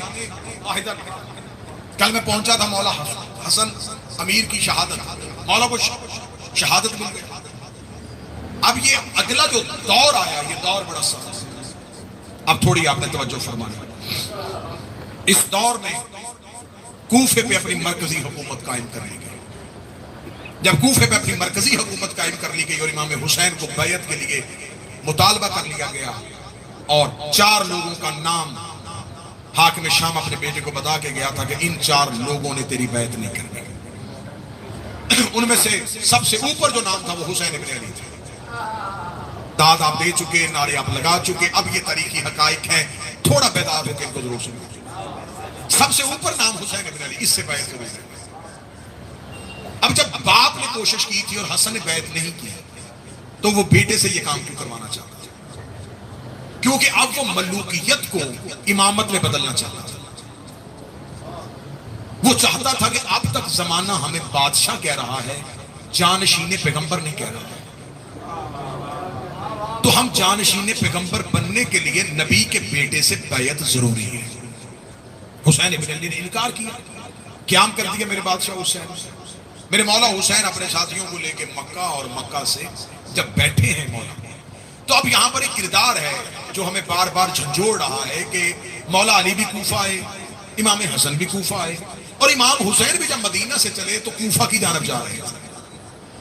कल मैं पहुंचा था, मौला हसन अमीर की शहादत, मौला को शहादत मिल गई। अब ये अगला जो दौर आया, ये दौर बड़ा सख्त। अब थोड़ी आपने तवज्जो फरमानी। इस दौर में कूफे पे अपनी मरकजी हुकूमत कायम करने गई। जब कूफे पे अपनी मरकजी हुकूमत कायम कर ली गई और इमाम हुसैन को बैत के लिए मुतालबा कर लिया गया, और 4 लोगों का नाम हाकिम शाम अपने बेटे को बता के गया था कि इन 4 लोगों ने तेरी बैत नहीं करनी। उनमें से सबसे ऊपर जो नाम था वो हुसैन इब्न अली था। दाद आप दे चुके, नारे आप लगा चुके, अब ये तारीखी हकाइक है, थोड़ा बेदार होकर इनको जरूर सुनिए। सबसे ऊपर नाम हुसैन इब्न अली, इससे बैत करेंगे। अब जब बाप ने कोशिश की थी और हसन ने बैत नहीं की, तो वो बेटे से ये काम क्यों करवाना चाहता था? क्योंकि अब वो मलूकियत को इमामत में बदलना चाहता था। वो चाहता था कि अब तक जमाना हमें बादशाह कह रहा है, जानशीने पैगंबर नहीं कह रहा है, तो हम जानशीने पैगंबर बनने के लिए नबी के बेटे से बैत जरूरी है। हुसैन इब्न अली ने इनकार किया, क्याम कर दिया मेरे बादशाह हुसैन। मेरे मौला हुसैन अपने साथियों को लेके मक्का, और मक्का से जब बैठे हैं मौला, तो अब यहां पर एक किरदार है जो हमें बार बार झंझोड़ रहा है कि मौला अली भी कूफा आए, इमाम हसन भी कूफा आए, और इमाम हुसैन भी जब मदीना से चले तो कूफा की जानब जा रहे थे।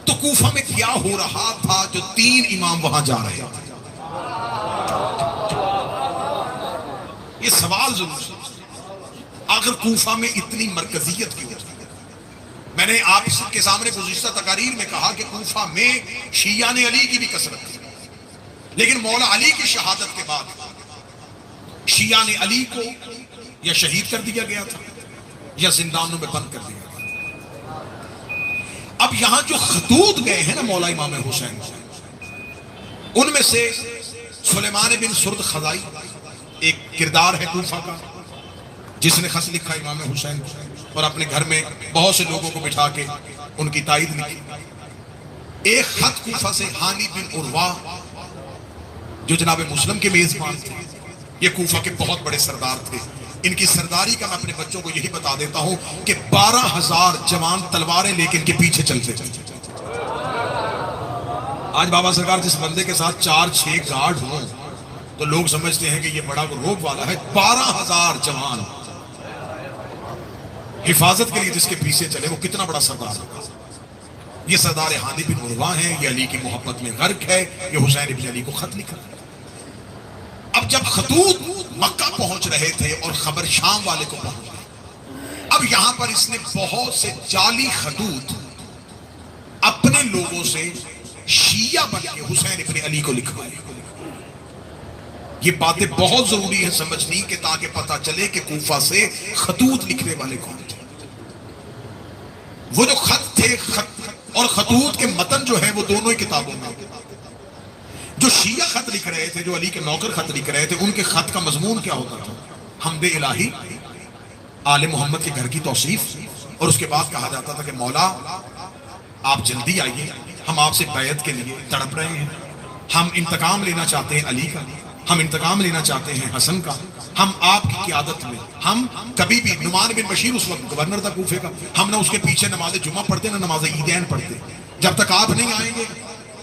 तो कूफा में क्या हो रहा था जो 3 इमाम वहां जा रहे थे? ये सवाल जरूर, आखिर कूफा में इतनी मरकजियत क्यों? मैंने आपके सामने गुज़िश्ता तकारीर में कहा कि कूफा में शिया ने अली की भी कसरत थी, लेकिन मौला अली की शहादत के बाद शिया ने अली को या शहीद कर दिया गया था या जिंदानों में बंद कर दिया गया। अब यहां जो खतूत गए हैं ना मौला इमाम हुसैन, उनमें से सुलेमान बिन सुर्द खज़ाई एक किरदार है कूफा का, जिसने खत लिखा इमाम हुसैन और अपने घर में बहुत से लोगों को बिठा के उनकी ताईद लिखी। एक खत कूफा से हानी बिन उर्वा, जो जनाब मुस्लिम के मेजबान थे, ये कूफा के बहुत बड़े सरदार थे, इनकी सरदारी का मैं अपने बच्चों को यही बता देता हूं कि 12,000 जवान तलवारें लेकिन के पीछे चलते चलते। आज बाबा सरकार जिस बंदे के साथ 4-6 गार्ड हों तो लोग समझते हैं कि ये बड़ा रोब वाला है। 12,000 जवान हिफाजत के लिए जिसके पीछे चले, वो कितना बड़ा सरदार होगा। ये सरदार हादी बिन उर्वा है, ये अली की मोहब्बत में गर्क है, ये हुसैन इब्न अली को खत लिखा। अब जब खतूत मक्का पहुंच रहे थे और खबर शाम वाले को पहुंच गई, अब यहां पर इसने बहुत से जाली खतूत अपने लोगों से शिया बन के हुसैन इब्न अली को लिखवाए। ये बातें बहुत जरूरी है समझनी कि ताकि पता चले कि कूफा से खतूत लिखने वाले कौन थे। वो जो खत थे, खत और खतूत के मतन जो है वो दोनों ही किताबों में। जो शिया खत लिख रहे थे, जो अली के नौकर खत लिख रहे थे, उनके खत का मजमून क्या होता था? हमदे इलाही, आले मोहम्मद के घर की तौसीफ, और उसके बाद कहा जाता था कि मौला आप जल्दी आइए, हम आपसे बैत के लिए तड़प रहे हैं, हम इंतकाम लेना चाहते हैं अली का, हम इंतकाम लेना चाहते हैं हसन का, हम आपकी क़ियादत में, हम कभी भी नुमान बिन बशीर उस वक्त गवर्नर था कूफे का, हम ना उसके पीछे नमाज जुमा पढ़ते ना नमाज ईदैन पढ़ते, जब तक आप नहीं आएंगे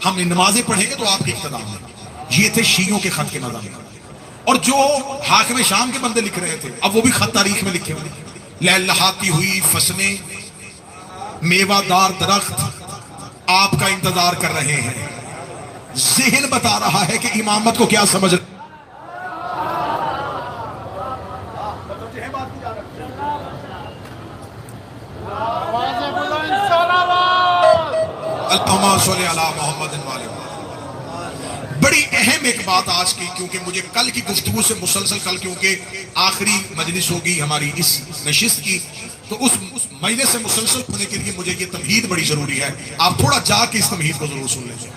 हम नमाजें पढ़ेंगे तो आपके इख्तिदार में। ये थे शियों के खत के नज़ाम। और जो हाकिम शाम के बंदे लिख रहे थे, अब वो भी खत तारीख में लिखे हुए, लहलहाती हुई फसलें, मेवादार दरख्त आपका इंतजार कर रहे हैं। ज़हन बता रहा है कि इमामत को क्या समझ। बड़ी अहम एक बात आज की, क्योंकि मुझे कल की गुफ्तगू से मुसलसल, कल क्योंकि आखिरी मजलिस होगी हमारी इस नशिस्त की, तो उस मजलिस से मुसलसल होने के लिए मुझे ये तमहीद बड़ी जरूरी है। आप थोड़ा जाके इस तमहीद को जरूर सुन लीजिए।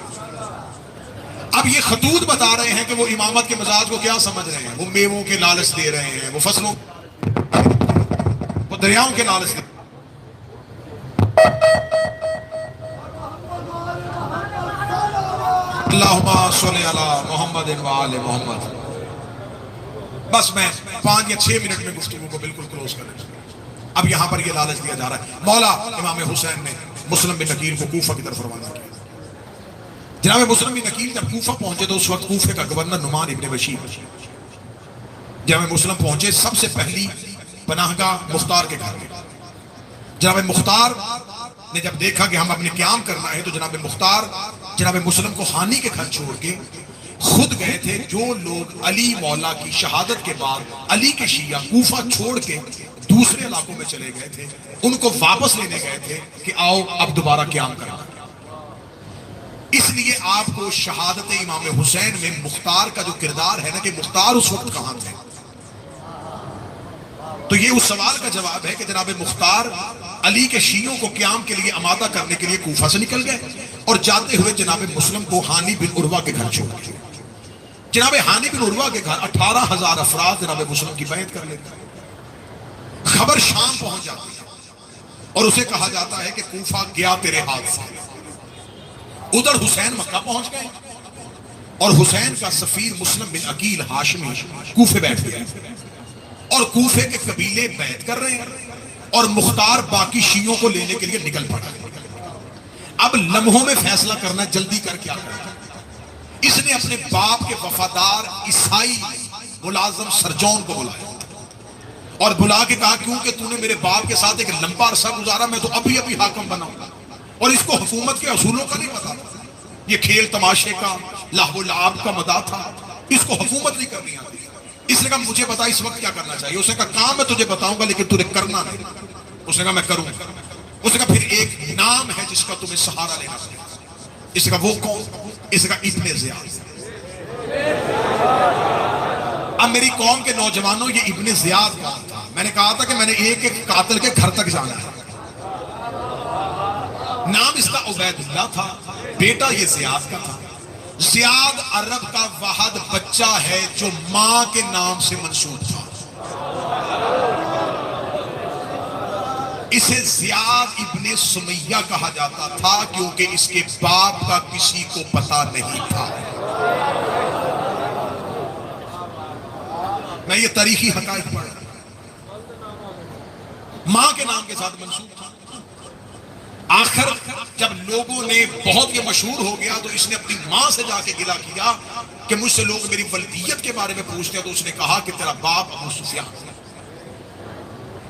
अब ये खतूत बता रहे हैं कि वो इमामत के मजाज को क्या समझ रहे हैं। वो मेवों के लालच दे रहे हैं, वो फसलों, वो दरियाओं के लालच दे। अल्लाहुम्मा सल्ली अला मुहम्मद व आले मुहम्मद। बस मैं 5 या 6 मिनट में गुफ्तगू को बिल्कुल क्लोज कर। अब यहां पर यह लालच दिया जा रहा है, मौला इमाम हुसैन ने मुस्लिम बिन नकील को कूफा की तरफ रवाना किया। जनाब मुस्लिम बिन नकील जब कूफा पहुंचे तो उस वक्त कूफे का गवर्नर नुमान इब्न बशीर। जनाब मुस्लिम पहुंचे, सबसे पहली पनाहगाह मुख्तार के घर में। जनाब मुख्तार ने जब देखा कि हम अपने क्याम करना है, तो जनाब मुख्तार जनाब मुस्लिम को हानी के घर छोड़ के खुद गए थे। जो लोग अली मौला की शहादत के बाद अली के शिया कूफा छोड़ के दूसरे इलाकों में चले गए थे, उनको वापस लेने गए थे कि आओ अब दोबारा क्याम करना। इसलिए आपको शहादत इमाम हुसैन में मुख्तार का जो किरदार है ना, कि मुख्तार उस वक्त कहां थे, तो ये उस सवाल का जवाब है कि जनाब मुख्तार अली के शियों को क्याम के लिए आमादा करने के लिए कूफा से निकल गए और जाते हुए जनाब मुस्लिम को हानी बिन उर्वा के घर छोड़ दिए। जनाब हानी बिन उर्वा के घर 18,000 अफराद जनाब मुस्लिम की बैत कर लेते हैं। खबर शाम पहुंच जाती है और उसे कहा जाता है कि कूफा गया तेरे हाथ से। उधर हुसैन मक्का पहुंच गए और हुसैन का सफीर मुस्लिम बिन अकील हाशमी कूफे बैठ गए और कूफे के कबीले बैत कर रहे हैं और मुख्तार बाकी शियों को लेने के लिए निकल पड़ा। अब लम्हों में फैसला करना, जल्दी कर क्या करना। इसने अपने बाप के वफादार ईसाई मुलाजम सरजौन को बुलाया और बुला के कहा, क्योंकि तूने मेरे बाप के साथ एक लंबा अरसा गुजारा, मैं तो अभी अभी हाकिम बनाऊंगा और इसको हुकूमत के असूलों का नहीं पता। ये खेल तमाशे का, लाहव लाभ का मदा था, इसको हुकूमत नहीं करनी आती। इसने कहा मुझे बता इस वक्त क्या करना चाहिए। उसने कहा काम मैं तुझे बताऊंगा लेकिन तुझे करना नहीं। उसने कहा मैं करूंगा। उसने कहा फिर एक नाम है जिसका तुम्हें सहारा लेना चाहिए। इसने कहा वो कौन? इसने कहा इब्ने ज़ियाद। अब मेरी कौम के नौजवानों, ये इब्ने ज़ियाद कौन था? मैंने कहा था कि मैंने एक एक कातिल के घर तक जाना है। नाम इसका उबैदुल्लाह था, बेटा ये ज़ियाद का था। ज़ियाद अरब का वाहद बच्चा है जो मां के नाम से मंसूब था। इसे ज़ियाद इब्ने सुमैया कहा जाता था क्योंकि इसके बाप का किसी को पता नहीं था। मैं ये तारीखी हकायत पढ़, मां के नाम के साथ मंसूब था। आखिर जब लोगों ने बहुत ये मशहूर हो गया तो इसने अपनी मां से जाके गिला किया कि मुझसे लोग मेरी वल्दियत के बारे में पूछते हैं, तो उसने कहा कि तेरा बाप अबू सुफियान।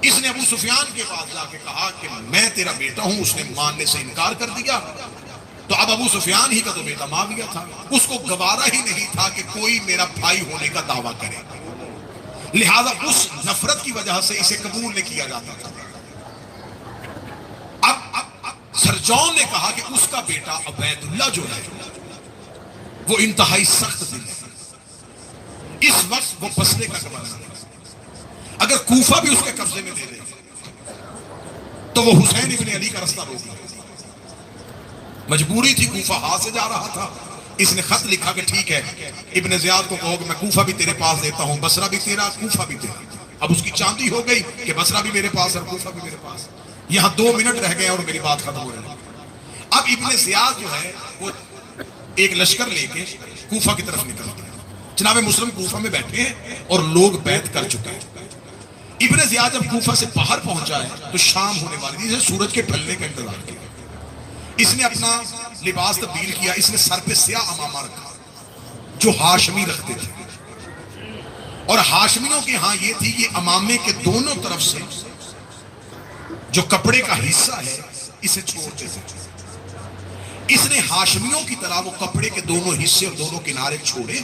इसने अबू सुफियान के पास जाके कहा कि मैं तेरा बेटा हूं। उसने मानने से इनकार कर दिया। तो अब अबू सुफियान ही का तो बेटा माविया था, उसको गवारा ही नहीं था कि कोई मेरा भाई होने का दावा करे, लिहाजा उस नफरत की वजह से इसे कबूल नहीं किया जाता था। अब सरजौन ने कहा कि उसका बेटा अबैदुल्ला जो है वो इंतहाई सख्त दिल है। इस वक्त वो बसरे का गवर्नर है, अगर कूफा भी उसके कब्जे में दे दे तो वो हुसैन इब्ने अली का रास्ता रोक ले। मजबूरी थी, कूफा हाथ से जा रहा था। इसने खत लिखा कि ठीक है, इब्ने ज़ियाद को कहो कि मैं कूफा भी तेरे पास देता हूं, बसरा भी तेरा, कूफा भी तेरा। अब उसकी चांदी हो गई कि बसरा भी मेरे पास और कूफा भी मेरे पास। यहां 2 मिनट रह गए और मेरी बात खत्म हो रही। अब इब्ने ज़ियाद जो है वो एक लश्कर लेके कूफा की तरफ निकल गया। जनाब मुस्लिम कूफा में बैठे हैं और लोग बैत कर चुके हैं। इब्ने ज़ियाद जब कूफा से बाहर पहुंचा है तो शाम होने वाली थी, जैसे सूरज के ढलने का इंतजार किया। इसने अपना लिबास तब्दील किया। इसने सर पे स्याह अमामा रखा जो हाशमी रखते थे, और हाशमियों के यहां ये थी, ये अमामे के दोनों तरफ से जो कपड़े का हिस्सा है इसे छोड़ते थे। इसने हाशमियों की तरह वो कपड़े के दोनों हिस्से और दोनों किनारे छोड़े,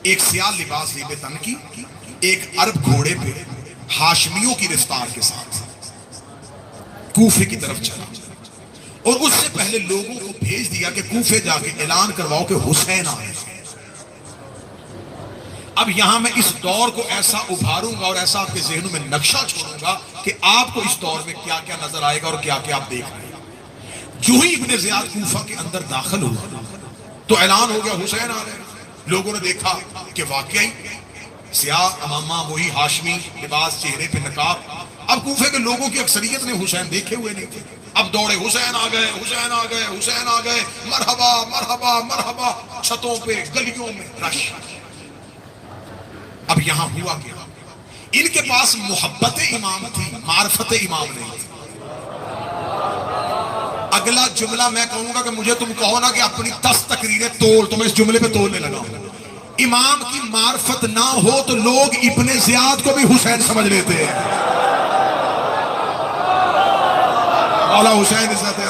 एक स्याह लिबास लिबे तन की, एक अरब घोड़े पे हाशमियों की रफ्तार के साथ कूफे की तरफ चला, और उससे पहले लोगों को भेज दिया कि कूफे जाके ऐलान करवाओ कि हुसैन आए। अब यहां मैं इस दौर को ऐसा उभारूंगा और ऐसा आपके जहनों में नक्शा छोड़ूंगा कि आपको इस दौर में क्या क्या नजर आएगा और क्या क्या आप देख रहे हैं। जो ही इब्ने ज़ियाद कूफा के अंदर दाखिल हुआ तो ऐलान हो गया हुसैन आ रहे। लोगों ने देखा कि वाकई स्याह अमामा, वही हाशमी लिबास, चेहरे पे नकाब। अब कूफे के लोगों की अक्सरियत ने हुसैन देखे हुए नहीं थे। अब दौड़े, हुसैन आ गए, हुसैन आ गए, हुसैन आ गए, मरहबा मरहबा मरहबा, छतों पे गलियों में रश। अब यहां हुआ क्या, इनके पास मोहब्बत इमाम थी, मार्फत इमाम नहीं थी। अगला जुमला मैं कहूंगा कि मुझे तुम कहो ना कि अपनी 10 तकरीरें तोल, तो मैं इस जुमले पे तोलने लगा हूं। इमाम की मार्फत ना हो तो लोग इब्ने ज़ियाद को भी हुसैन समझ लेते हैं। मौला हुसैन इज्जत है।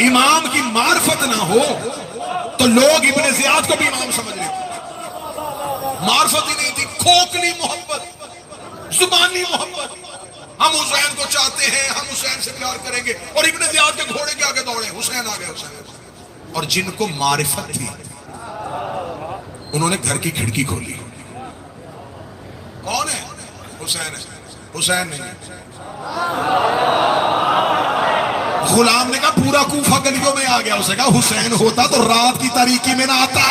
इमाम की मार्फत ना हो तो लोग इब्ने ज़ियाद को भी इमाम समझ लेते हैं। मार्फत ही नहीं थी, खोखली मोहब्बत, जुबानी मोहब्बत। हम हुसैन को चाहते हैं, हम हुसैन से प्यार करेंगे, और इब्ने ज़ियाद के घोड़े के आगे दौड़े, हुसैन आ गए, हुसैन। और जिनको मारिफत थी उन्होंने घर की खिड़की खोली। कौन है? हुसैन है। हुसैन नहीं, गुलाम ने कहा पूरा कूफा गलियों में आ गया। उसने कहा हुसैन होता तो रात की तारीकी में ना आता।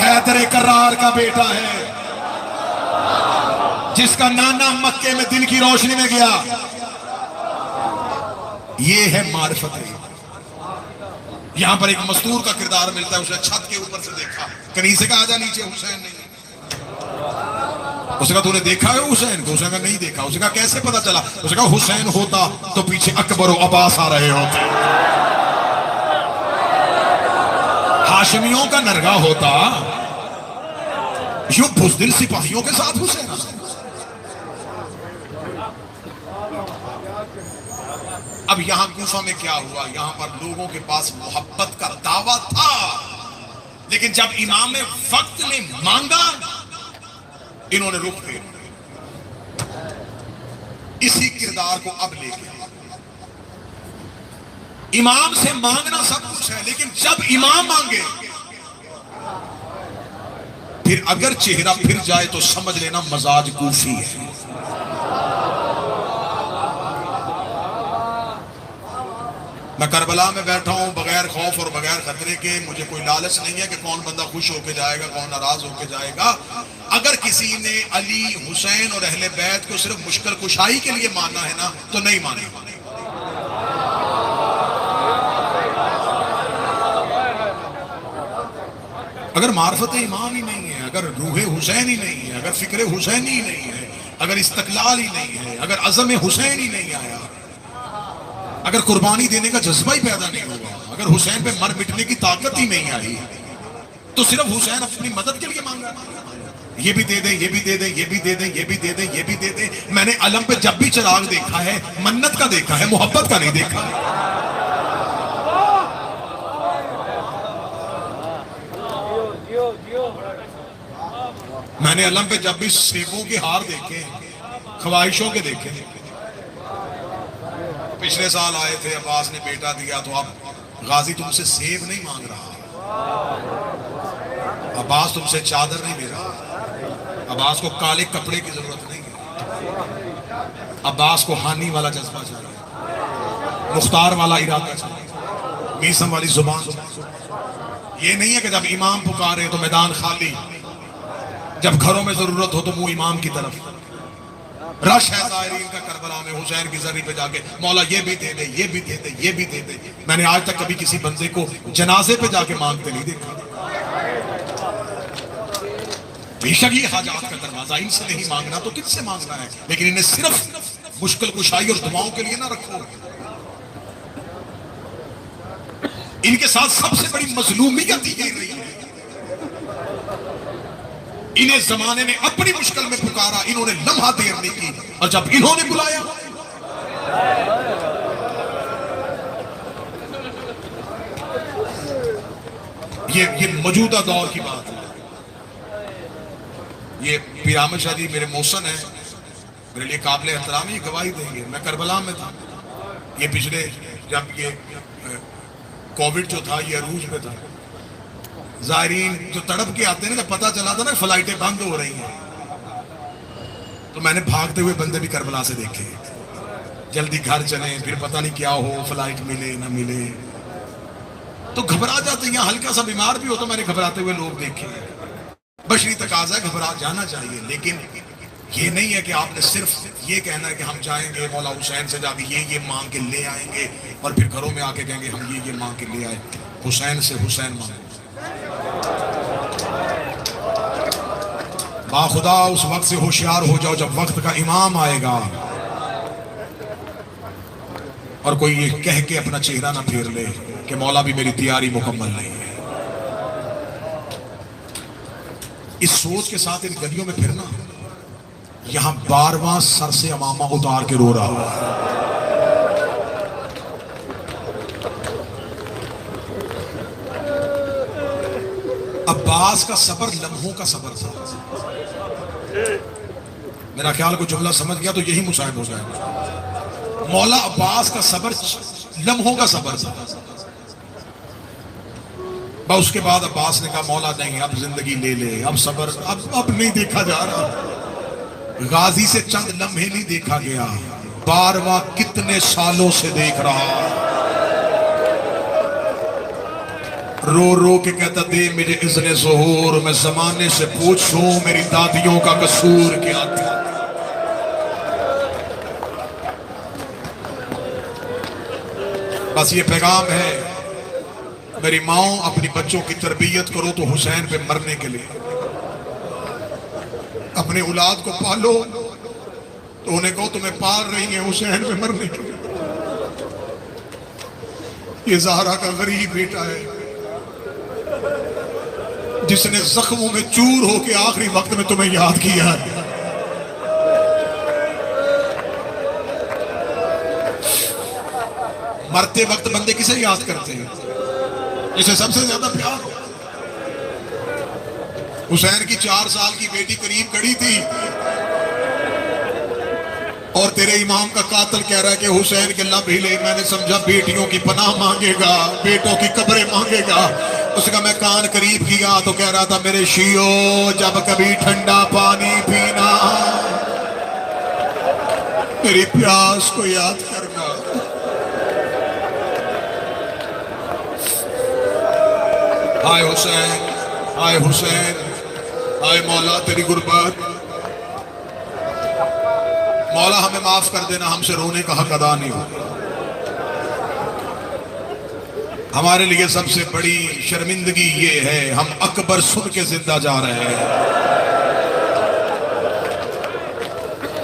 हैदर करार का बेटा है, जिसका नाना मक्के में दिन की रोशनी में गया। ये है मारिफत। यहां पर एक मजदूर का किरदार मिलता है। उसने छत के ऊपर से देखा, कनीसे का आजा नीचे, हुसैन नहीं। उसने कहा तूने देखा है हुसैन को? उसने कहा नहीं देखा। उसने कहा कैसे पता चला? उसने कहा हुसैन होता तो पीछे अकबर और अब्बास आ रहे होते, हाशमियों का नरगा होता, यूं बुज़दिल सिपाहियों के साथ हुसैन। अब यहां कूफा में क्या हुआ, यहां पर लोगों के पास मोहब्बत का दावा था, लेकिन जब इमाम वक्त ने मांगा इन्होंने रुक दिया। इसी किरदार को अब लेके इमाम से मांगना सब कुछ है, लेकिन जब इमाम मांगे फिर अगर चेहरा फिर जाए तो समझ लेना मजाज कूफी है। मैं करबला में बैठा हूं बगैर खौफ और बगैर खतरे के। मुझे कोई लालच नहीं है कि कौन बंदा खुश होके जाएगा, कौन नाराज होके जाएगा। अगर किसी ने अली, हुसैन और अहले बैत को सिर्फ मुश्किल कुशाई के लिए माना है ना, तो नहीं मानेगा। अगर मार्फत इमाम ही नहीं है, अगर रूहे हुसैन ही नहीं है, अगर फिक्र हुसैन ही नहीं है, अगर इस्तकलाल ही नहीं है, अगर अज़म हुसैन ही नहीं आया, अगर कुर्बानी देने का जज्बा ही पैदा नहीं हुआ, अगर हुसैन पे मर मिटने की ताकत ही नहीं आई, तो सिर्फ हुसैन अपनी मदद के लिए मांगा, ये भी दे दे, ये भी दे दे, ये भी दे दे, ये भी दे दे, ये भी दे दे। मैंने अलम पे जब भी चिराग देखा है, मन्नत का देखा है, मोहब्बत का नहीं देखा। मैंने अलम पे जब भी सेबों के हार देखे, ख्वाहिशों के देखे। पिछले साल आए थे, अब्बास ने बेटा दिया, तो अब गाजी तुमसे सेब नहीं मांग रहा, अब्बास तुमसे चादर नहीं ले रहा, अब्बास को काले कपड़े की जरूरत नहीं है, अब्बास को हानि वाला जज्बा चाहिए, मुख्तार वाला इरादा चाहिए, मीसम वाली जुबान। ये नहीं है कि जब इमाम पुकारे तो मैदान खाली, जब घरों में जरूरत हो तो मुंह इमाम की तरफ। रश है ज़ायरीन का करबला में, हुसैन की जरी पे जाके मौला ये भी दे दे, ये भी दे दे, ये भी दे दे। मैंने आज तक कभी किसी बंदे को जनाजे पे जाके मांगते नहीं देखा। बेशक ये हाजात का दरवाजा, इनसे नहीं मांगना तो किससे मांगना है, लेकिन इन्हें सिर्फ मुश्किल कुशाई और दुआओं के लिए ना रखो। इनके साथ सबसे बड़ी मजलूमियत ये रही है, इन्हें जमाने ने अपनी मुश्किल में पुकारा, इन्होंने लम्हा देर नहीं की, और जब इन्होंने बुलाया ये मौजूदा दौर की बात है। ये पीर अहमद शाह जी मेरे मौसन है, मेरे लिए काबिल एहतराम, ये गवाही देंगे। मैं करबला में था, ये पिछले जब ये कोविड जो था ये अरूज में था, ज़ायरीन जो तड़प के आते हैं ना, पता चला था ना फ्लाइटें बंद हो रही हैं, तो मैंने भागते हुए बंदे भी करबला से देखे, जल्दी घर चले, फिर पता नहीं क्या हो, फ्लाइट मिले ना मिले, तो घबरा जाते हैं। हल्का सा बीमार भी हो तो मैंने घबराते हुए लोग देखे। बशरी तकाज़ा है, घबरा जाना चाहिए, लेकिन ये नहीं है कि आपने सिर्फ ये कहना है कि हम जाएंगे मौला हुसैन से जाके ये मांग के ले आएंगे, और फिर घरों में आके कहेंगे हम ये मांग के ले आए। हुसैन से हुसैन मांगो। बाखुदा उस वक्त से होशियार हो जाओ जब वक्त का इमाम आएगा, और कोई ये कह के अपना चेहरा ना फेर ले कि मौला भी मेरी तैयारी मुकम्मल नहीं है। इस सोच के साथ इन गलियों में फिरना, यहां 12वां सर से अमामा उतार के रो रहा है। अब्बास का सबर लम्हों का सबर था। मेरा ख्याल को जुमला समझ गया तो यही मुसाहिब हो जाएगा। मौला अब्बास का सबर लम्हों का सबर था। उसके बाद अब्बास ने कहा मौला नहीं, अब जिंदगी ले ले, अब सबर अब नहीं देखा जा रहा। गाजी से चंद लम्हे नहीं देखा गया, 12वां कितने सालों से देख रहा। रो रो के कहता दे मुझे इज़्ने ज़ुहूर, मैं जमाने से पूछूं मेरी दादियों का कसूर क्या था। बस ये पैगाम है, मेरी माओ अपनी बच्चों की तरबियत करो तो हुसैन पे मरने के लिए, अपने औलाद को पालो तो उन्हें कहो तुम्हें पाल रही है हुसैन पे मरने के लिए। ये ज़हरा का गरीब बेटा है जिसने जख्मों में चूर होकर आखिरी वक्त में तुम्हें याद किया है। मरते वक्त बंदे किसे याद करते हैं? जिसे सबसे ज्यादा प्यार हो। हुसैन की 4 साल की बेटी करीब खड़ी थी और तेरे इमाम का कातिल कह रहा है कि हुसैन के लब हिले। मैंने समझा बेटियों की पनाह मांगेगा, बेटों की कब्रें मांगेगा। उसका मैं कान करीब किया तो कह रहा था मेरे शियो जब कभी ठंडा पानी पीना मेरी प्यास को याद करना। हाय हुसैन, हाय हुसैन, हाय मौला तेरी गुरबत। मौला हमें माफ कर देना, हमसे रोने का हक अदा नहीं हो। हमारे लिए सबसे बड़ी शर्मिंदगी ये है हम अकबर सुन के जिंदा जा रहे हैं,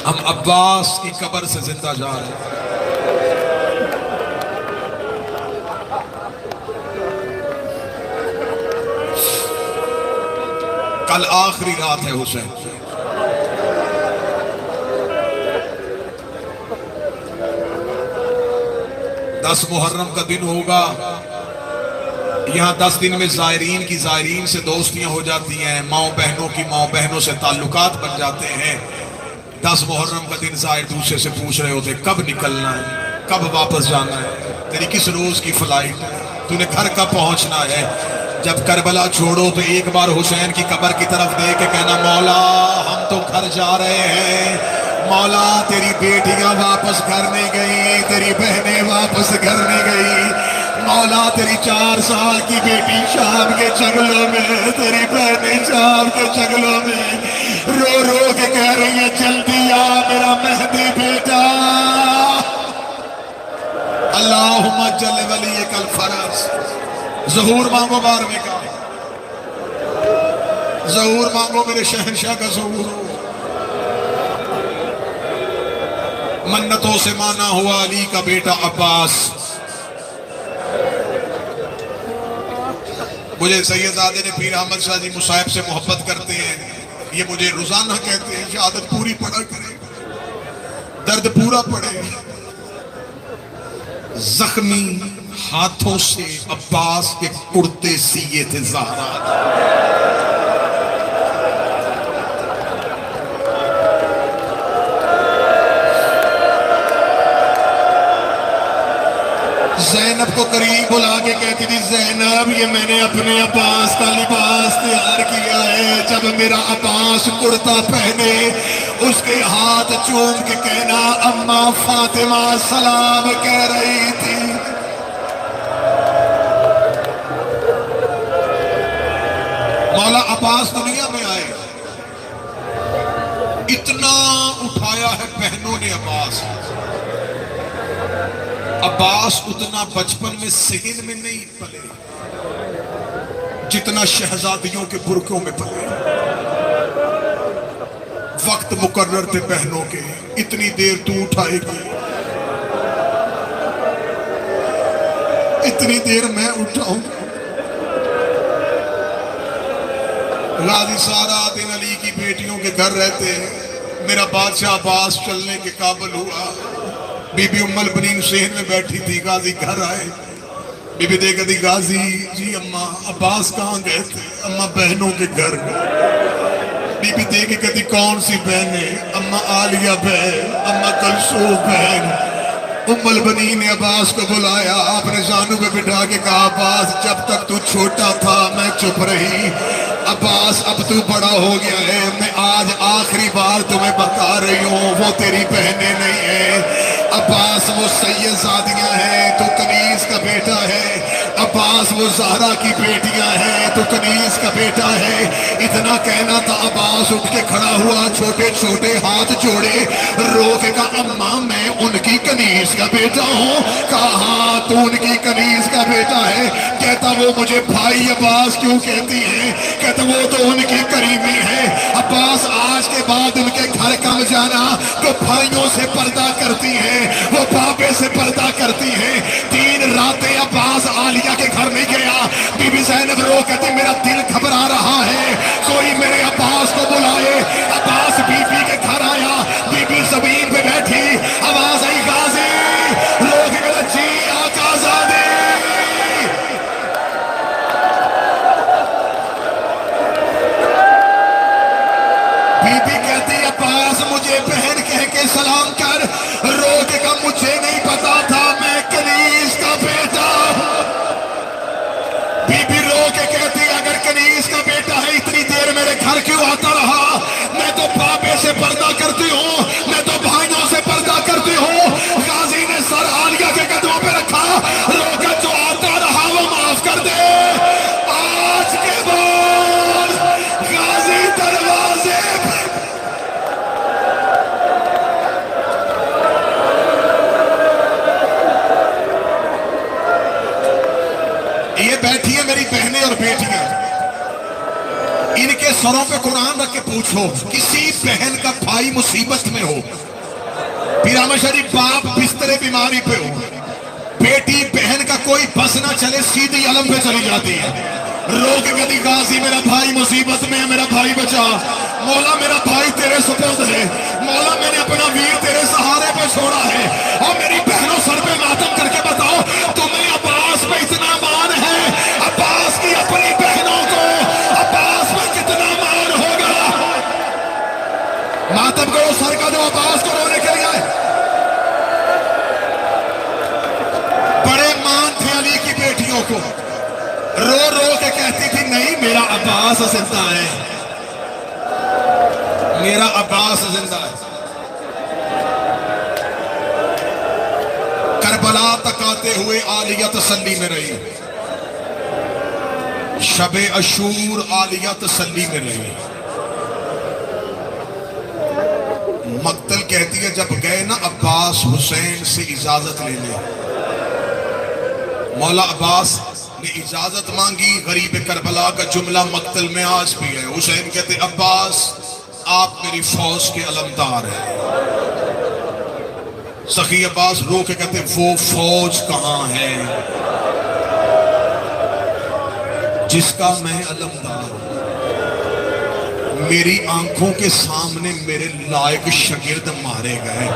हम अब्बास की कब्र से जिंदा जा रहे हैं। कल आखिरी रात है हुसैन, दस मुहर्रम का दिन होगा। यहाँ 10 दिन में जायरीन से दोस्तियां हो जाती हैं, माओ बहनों की माओ बहनों से ताल्लुकात बन जाते हैं। 10 मुहर्रम का दिन जायर दूसरे से पूछ रहे होते कब निकलना है, कब वापस जाना है, तेरी किस रोज की फ्लाइट है, तूने घर कब पहुंचना है। जब करबला छोड़ो तो एक बार हुसैन की कब्र की तरफ देख के कहना मौला हम तो घर जा रहे हैं, मौला तेरी बेटियां वापस घर नहीं गई, तेरी बहनें वापस घर नहीं गई, मौला तेरी 4 साल की बेटी शाम के जंगलों में, तेरी बहनें शाम के जंगलों में रो रो के कह रही है जल्दी आ मेरा मेहदी बेटा। अल्लाहुम्मा जल्ल वली कल फरज, ज़हूर मांगो 12वें का, ज़हूर मांगो मेरे शहंशाह का ज़हूर हो। मन्नतों से माना हुआ अली का बेटा अब्बास। मुझे सैयदजादे ने पीर अहमद शाह जी मुसाहिब से मोहब्बत करते हैं, ये मुझे रोजाना कहते हैं शहादत पूरी पढ़ा करे, दर्द पूरा पड़े। जख्मी हाथों से अब्बास के कुर्ते सिए थे ज़हरा, ज़ैनब को करीब बुला के कहती थी ज़ैनब ये मैंने अपने अब्बास का लिबास तैयार किया है, जब मेरा अब्बास कुर्ता पहने उसके हाथ चूम के कहना अम्मा फातिमा सलाम कह रही थी। मौला अब्बास दुनिया में आए, इतना उठाया है बहनों ने अब्बास उतना बचपन में सहन में नहीं पले जितना शहजादियों के बुरकों में पले। वक्त मुकर्रर थे बहनों के, इतनी देर तू उठाएगी, इतनी देर मैं उठाऊंगा। गाजी सारा दिन अली की बेटियों के घर रहते, मेरा बादशाह अब्बास चलने के काबिल हुआ। बीबी उम्मल बनीन शहर में बैठी थी, गाजी घर आए, बीबी देखा थी गाजी जी अम्मा अब्बास कहाँ गए थे, अम्मा बहनों के घर। बीबी देखे कहती कौन सी बहने, अम्मा आलिया बहन, अम्मा कलसूफ बहन। उम्मल बनी ने अब्बास को बुलाया, अपने जानू पे बिठा के कहा अब्बास जब तक तू छोटा था मैं चुप रही, अब्बास अब तू बड़ा हो गया है, मैं आज आखिरी बार तुम्हें बता रही हूँ वो तेरी बहनें नहीं है अब्बास, वो सैयदजादियां हैं, तू कनीज का बेटा है। अब्बास वो ज़हरा की बेटियां हैं, तो कनीज का बेटा है। इतना कहना था अब्बास उठ के खड़ा हुआ, छोटे छोटे हाथ जोड़े, रो के कहा अम्मा मैं उनकी कनीज का बेटा हूँ। कहा हाँ तू उनकी कनीज का बेटा है। कहता वो मुझे भाई अब्बास क्यों कहती है, कहता वो तो उनकी करीबी है। अब्बास आज के बाद उनके घर कम जाना तो भाइयों से पर्दा करती है, वो बाबे से पर्दा करती है। 3 रातें अब्बास आलिया के घर नहीं गया। बीबी ज़ैनब रो कहती मेरा दिल घबरा रहा है, कोई मेरे अब्बास को बुलाए। अब्बास बीबी के घर आया, बीबी जमीन पे बैठी, आवाज आई गाजी, रो के कहता जी आकाज़ादे। बीबी कहती अब्बास मुझे बहन कह के सलाम कर। रो के कहा मुझे नहीं पता था मैं कनीज का बेटा हूं। बीबी रो के कहती अगर कनीज का बेटा है इतनी देर मेरे घर क्यों आता रहा, मैं तो बाबे से पर्दा करती हूँ, मैं तो भाइयों से पर्दा करती हूँ। गाजी ने सर आलिया के कदमों पे रखा, रोकर जो आता रहा वो माफ कर दे। आज के बाद गाजी दरवाजे और बेटियां, इनके सरों पे कुरान रख के पूछो, किसी बहन का भाई मुसीबत में हो, पिरामा शरीफ बाप बिस्तरे बीमारी पे हो, बेटी बहन का कोई बस ना चले, सीधी अलम पे चली जाती है, रो के कहती गाजी मेरा भाई मुसीबत में है, मेरा भाई बचा, मौला मेरा भाई तेरे सुपुर्द है, मौला मैंने अपना वीर तेरे सहारे पे छोड़ा है। और मेरी बहनों सर पे मातम करके बताओ, तुम्हें अब्बास पे इतना मान है, अब्बास की अपनी बहनों को अब्बास पे कितना मान होगा? मातम करो सर का जो अब्बास को रोने के लिए आए। बड़े मान थे अली की बेटियों को, रो रो के कहती थी नहीं मेरा अब्बास जिंदा है, मेरा अब्बास जिंदा है। करबला तक आते हुए आलिया तसल्ली में रही, शबे अशूर आलिया तसल्ली में रही। मक्तल कहती है जब गए ना अब्बास हुसैन से इजाजत लेने, मौला अब्बास ने इजाजत मांगी, गरीब करबला का जुमला मक्तल में आज भी है। हुसैन कहते अब्बास आप मेरी फौज के अलमदार हैं। सखी अब्बास रो के कहते वो फौज कहां है जिसका मैं अलमदार हूं? मेरी आंखों के सामने मेरे लायक शागिर्द मारे गए,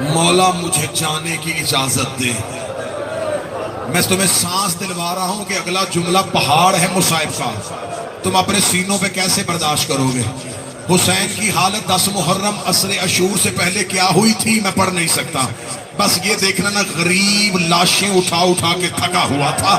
मौला मुझे जाने की इजाजत दे। मैं तुम्हें सांस दिलवा रहा हूं कि अगला जुमला पहाड़ है मुसाइब का, तुम अपने सीनों पे कैसे बर्दाश्त करोगे? हुसैन की हालत 10 मुहर्रम असरे अशूर से पहले क्या हुई थी मैं पढ़ नहीं सकता, बस ये देखना ना गरीब लाशें उठा उठा के थका हुआ था,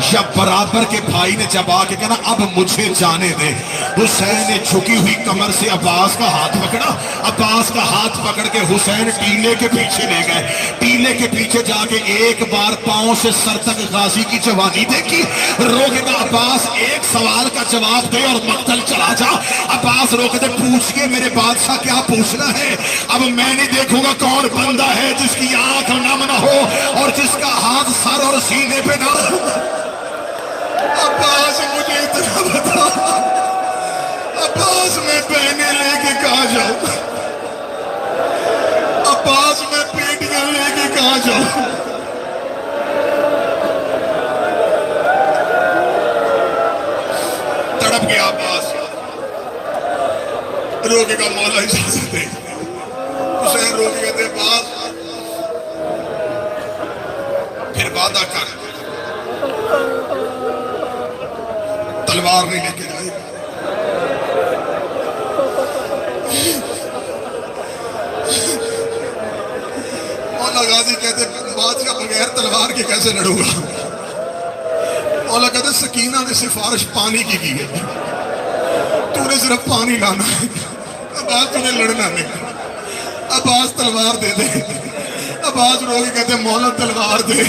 या बराबर के भाई ने जब आके कहना अब मुझे जाने दे। हुसैन ने झुकी हुई कमर से अब्बास का हाथ पकड़ा, अब्बास का हाथ पकड़ के हुसैन टीले के पीछे ले गए, टीले के पीछे जाके एक बार पांव से सर तक गाजी की जवानी देखी, रोके का अब्बास एक सवाल का जवाब दे और मक्तल चला जा। अब्बास रोके पूछिए मेरे बादशाह क्या पूछना है, अब मैं नहीं देखूंगा कौन बंदा है जिसकी आंख नम न हो और जिसका हाथ सर और सीने पे ना। अब्बास मुझे इतना बता, अब्बास मैं बहने लेके कहां जाऊं, अब्बास मैं बेटियां लेके कहां जाऊं? तड़प गया अब्बास, रोके का मौला इजाजत दे। हुसैन रोके कहते अब्बास फिर वादा कर, तलवार नहीं लेके जाए। मौला गाजी कहते बादशाह बगैर तलवार के कैसे लड़ूंगा? मौला कहते सकीना ने सिफारिश पानी की है, तूने सिर्फ पानी लाना है, अब्बास तूने लड़ना नहीं, अब्बास तलवार दे दे। अब्बास रोके कहते मौला तलवार दे,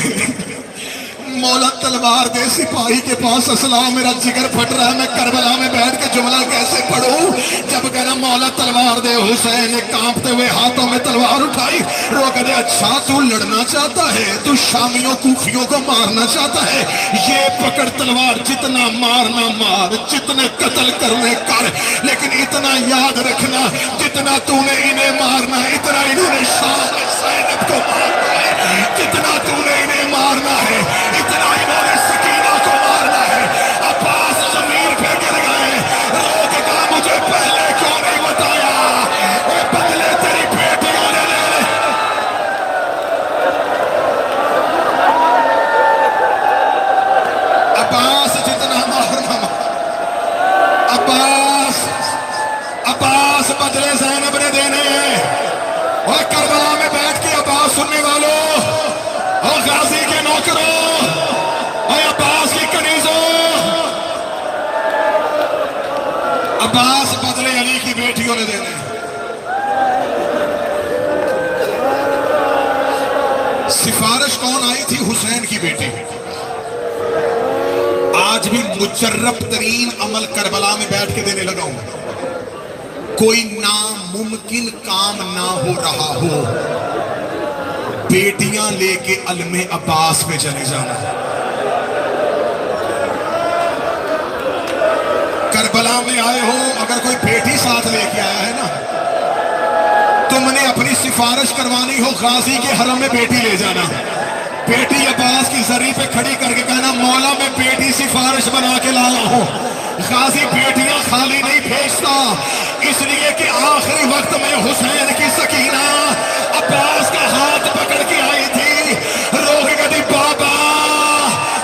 मौला तलवार दे। सिपाही के पास असला, मेरा जिगर फट रहा है, मैं करबला में बैठ के जुमला कैसे पढ़ूं? जब कहना मौला तलवार दे, हुसैन ने कांपते हुए हाथों में तलवार उठाई, रोके दे अच्छा तू लड़ना चाहता है, तू शामियों कूफियों को मारना चाहता है, ये पकड़ तलवार, जितना मारना मार, जितने कत्ल करने कर, लेकिन इतना याद रखना जितना तूने इन्हें मारना है इतना इन्होंने शाम ज़ैनब को मारना है, जितना तूने इन्हें मारना है इतना इन्होंने सकीना को मारना है। अब्बास जमीन पे गिर गए, रोके कहा मुझे पहले क्यों नहीं बताया, वो बदले तेरी बेटियों ने ले। अब्बास जितना मारना, अब्बास अब्बास बदले ज़ैनब ने देने। और करबला में बैठ के अब्बास सुनने वालों और गाजी के नौकरों और अब्बास की कनीजों, अब्बास बदले अली की बेटियों ने देने। सिफारिश कौन आई थी? हुसैन की बेटी। आज भी मुजर्रब तरीन अमल करबला में बैठ के देने लगा हूं। कोई नामुमकिन काम ना हो रहा हो, बेटियां लेके अलमे अब्बास पे चले जाना। करबला में आए हो, अगर कोई बेटी साथ लेके आया है ना, तुमने अपनी सिफारिश करवानी हो गाजी के हरम में बेटी ले जाना। बेटी अब्बास की जरी पे खड़ी करके कहना मौला मैं बेटी सिफारिश बना के लाया हूं। गाजी बेटियां खाली नहीं भेजता, इसलिए कि आखिरी वक्त में हुसैन की सकीना अब्बास का हाथ पकड़ के आई थी, रोक के कहती बाबा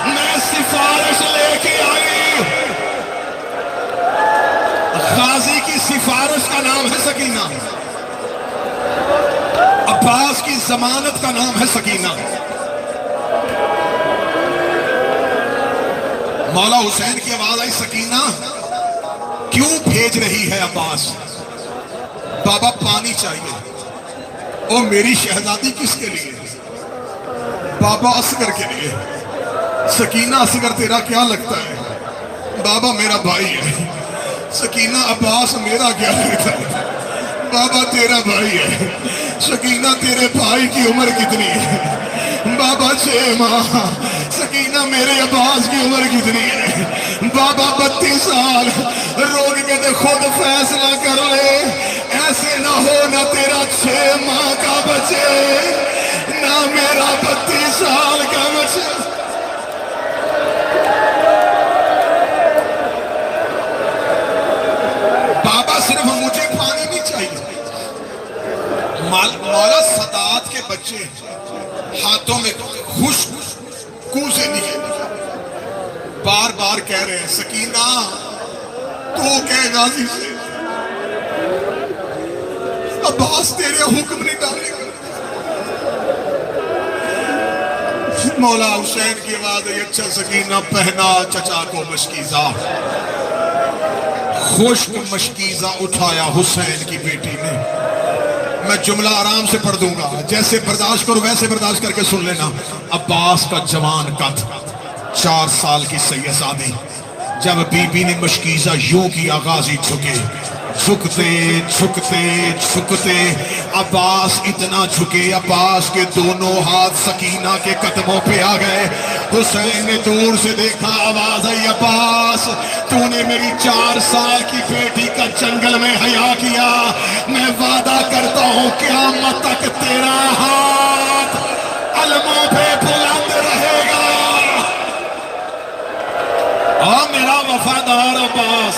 मैं सिफारिश लेके आई। गाजी की सिफारिश का नाम है सकीना, अब्बास की जमानत का नाम है सकीना। मौला हुसैन की आवाज आई, सकीना क्यों भेज रही है अब्बास? बाबा पानी चाहिए। ओ मेरी शहजादी किसके लिए? बाबा असगर के लिए। सकीना असगर तेरा क्या लगता है? बाबा मेरा भाई है। सकीना अब्बास मेरा क्या लगता है? बाबा तेरा भाई है। सकीना तेरे भाई की उम्र कितनी है? बाबा 6 माह। सकीना मेरे अब्बास की उम्र कितनी है? बाबा 32 साल। रोक के तो खुद फैसला कर ले, ऐसे ना हो ना तेरा 6 माह का बचे ना मेरा 32 साल का बचे। बाबा सिर्फ मुझे पानी नहीं चाहिए। मौला सदात के बच्चे हाथों में खुश कुएं से निकले, बार बार कह रहे हैं सकीना तो कह गाजी से अब्बास तेरे हुक्म नहीं डालेगा। मौला हुसैन की आवाज है, अच्छा सकीना पहना चचा को मशकीजा। खुश्क मशकीजा उठाया हुसैन की बेटी ने। मैं जुमला आराम से पढ़ दूंगा, जैसे बर्दाश्त करो वैसे बर्दाश्त करके सुन लेना। अब्बास का जवान कद, 4 साल की सैयदादी, जब बीबी ने मशकीजा यूं की आगाजी झुके, झुकते झुकते झुकते अब्बास इतना झुके, अब्बास के दोनों हाथ सकीना के कदमों पे आ गए। हुसैन ने दूर से देखा, आवाज आई अब्बास तूने मेरी 4 साल की बेटी का जंगल में हया किया, मैं वादा करता हूं क़यामत तक तेरा हाथ अलमों पे बुलंद रहेगा। और मेरा वफादार अब्बास,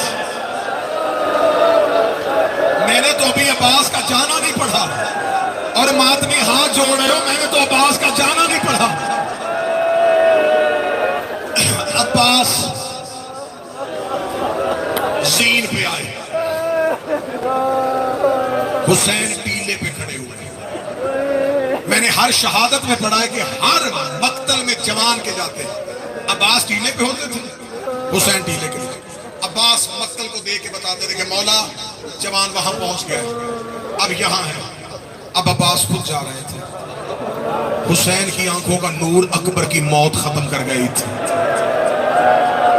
मैंने तो अभी अब्बास का जाना नहीं पढ़ा और मातमी हाथ जोड़ रहे हो, मैंने तो अब्बास का जाना नहीं पढ़ा। अब्बास जीन पे आए, हुसैन टीले पे खड़े हुए। मैंने हर शहादत में पढ़ा है कि हर मक्तल में जवान के जाते हैं। अब्बास टीले पे होते थे, हुसैन टीले के लिए। अब्बास मक्तल को देख के बताते थे कि मौला जवान वहां पहुंच गया, अब यहां है। अब अब्बास खुद जा रहे थे। हुसैन की आंखों का नूर अकबर की मौत खत्म कर गई थी।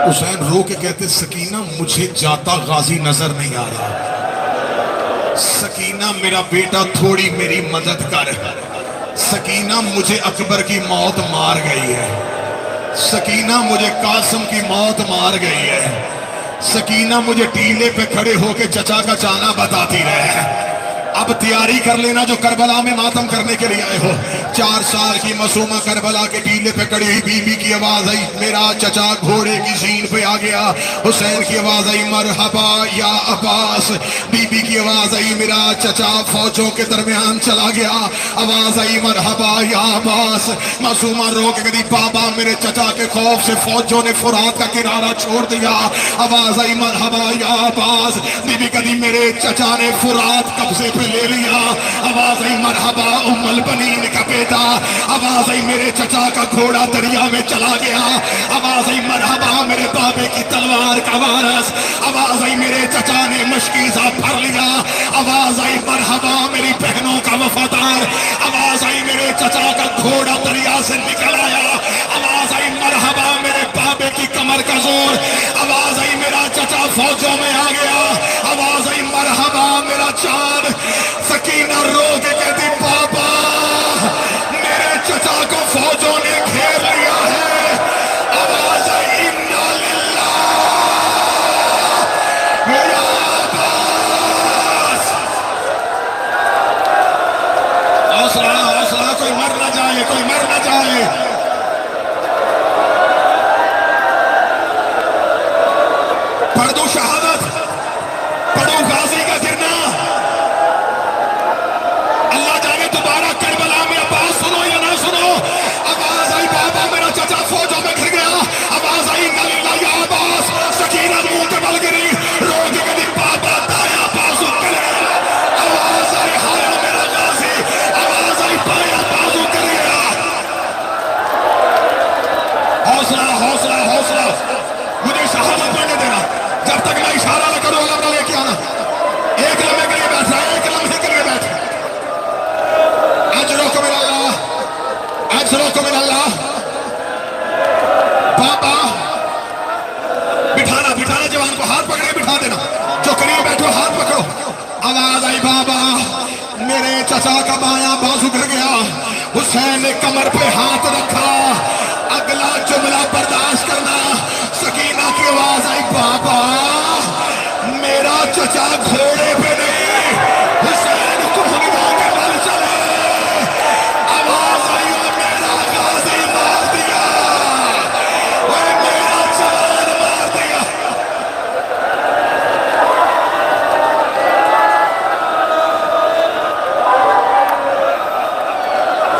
हुसैन रो के कहते सकीना मुझे जाता गाजी नजर नहीं आ रहा। सकीना मेरा बेटा थोड़ी मेरी मदद कर। सकीना मुझे अकबर की मौत मार गई है। सकीना मुझे कासिम की मौत मार गई है। सकीना मुझे टीले पे खड़े होके चचा का जाना बताती रहे। अब तैयारी कर लेना जो करबला में मातम करने के लिए आए हो। 4 साल की मासूमा करबला के टीले पे खड़ी हुई बीबी की आवाज आई, मेरा चचा घोड़े की जीन पे आ गया। हुसैन की आवाज आई, मरहबा या अब्बास। बीबी की आवाज आई, मेरा चचा फौजों के दरमियान चला गया। आवाज आई, मरहबा या अब्बास। मासूमा रो के कदी, बाबा मेरे चचा के खौफ से फौजों ने फुरात का किनारा छोड़ दिया। आवाज आई, मरहबा या अब्बास। बीबी कदी, मेरे चचा ने फुरात कब्जे पे ले लिया। आवाज आई, मरहबा उम्मुल बनीन का बेटा। आवाज आई, मेरे चचा का घोड़ा दरिया में चला गया। आवाज आई, मरहबा मेरे बाबे की तलवार का वारस। आवाज आई, मेरे चचा ने मशकीजा भर लिया। आवाज आई, मरहबा मेरी बहनों का वफादार। आवाज आई, मेरे चचा का घोड़ा दरिया से निकल आया। आवाज आई, मरहबा मेरे बाबे की कमर का जोर। आवाज आई, मेरा चचा फौजों में आ गया। आवाज आई, मरहबा मेरा चांद। सकीना रो के कहती, बाबा मेरे चचा को फौजों ने घेर लिया है। आवाज आई, इन्ना लिल्लाह हौसला, मुझे शहादत पढ़ने देना। जब तक मैं इशारा न करूं अल्लाह लेके आना। एक लम्हे के लिए बैठ रहा है, एक लम्हे के लिए बैठ। अजरो को मिला अल्लाह, अजरो को मिला अल्लाह। बाबा बिठाना, बिठाना जवान को, हाथ पकड़े बिठा देना। जो करीब बैठो हाथ पकड़ो। आवाज आई बाबा, मेरे चचा का बायां बाजू गिर गया। हुसैन ने कमर पे हाथ रखा। अगला जुमला बर्दाश्त करना। सकीना की आवाज आई, बाबा मेरा चचा घोड़े पे नहीं, हुसैन कुहनियों के बल चले। आवाज आई, मेरा गाजी मार दिया, मेरा जवान मार दिया।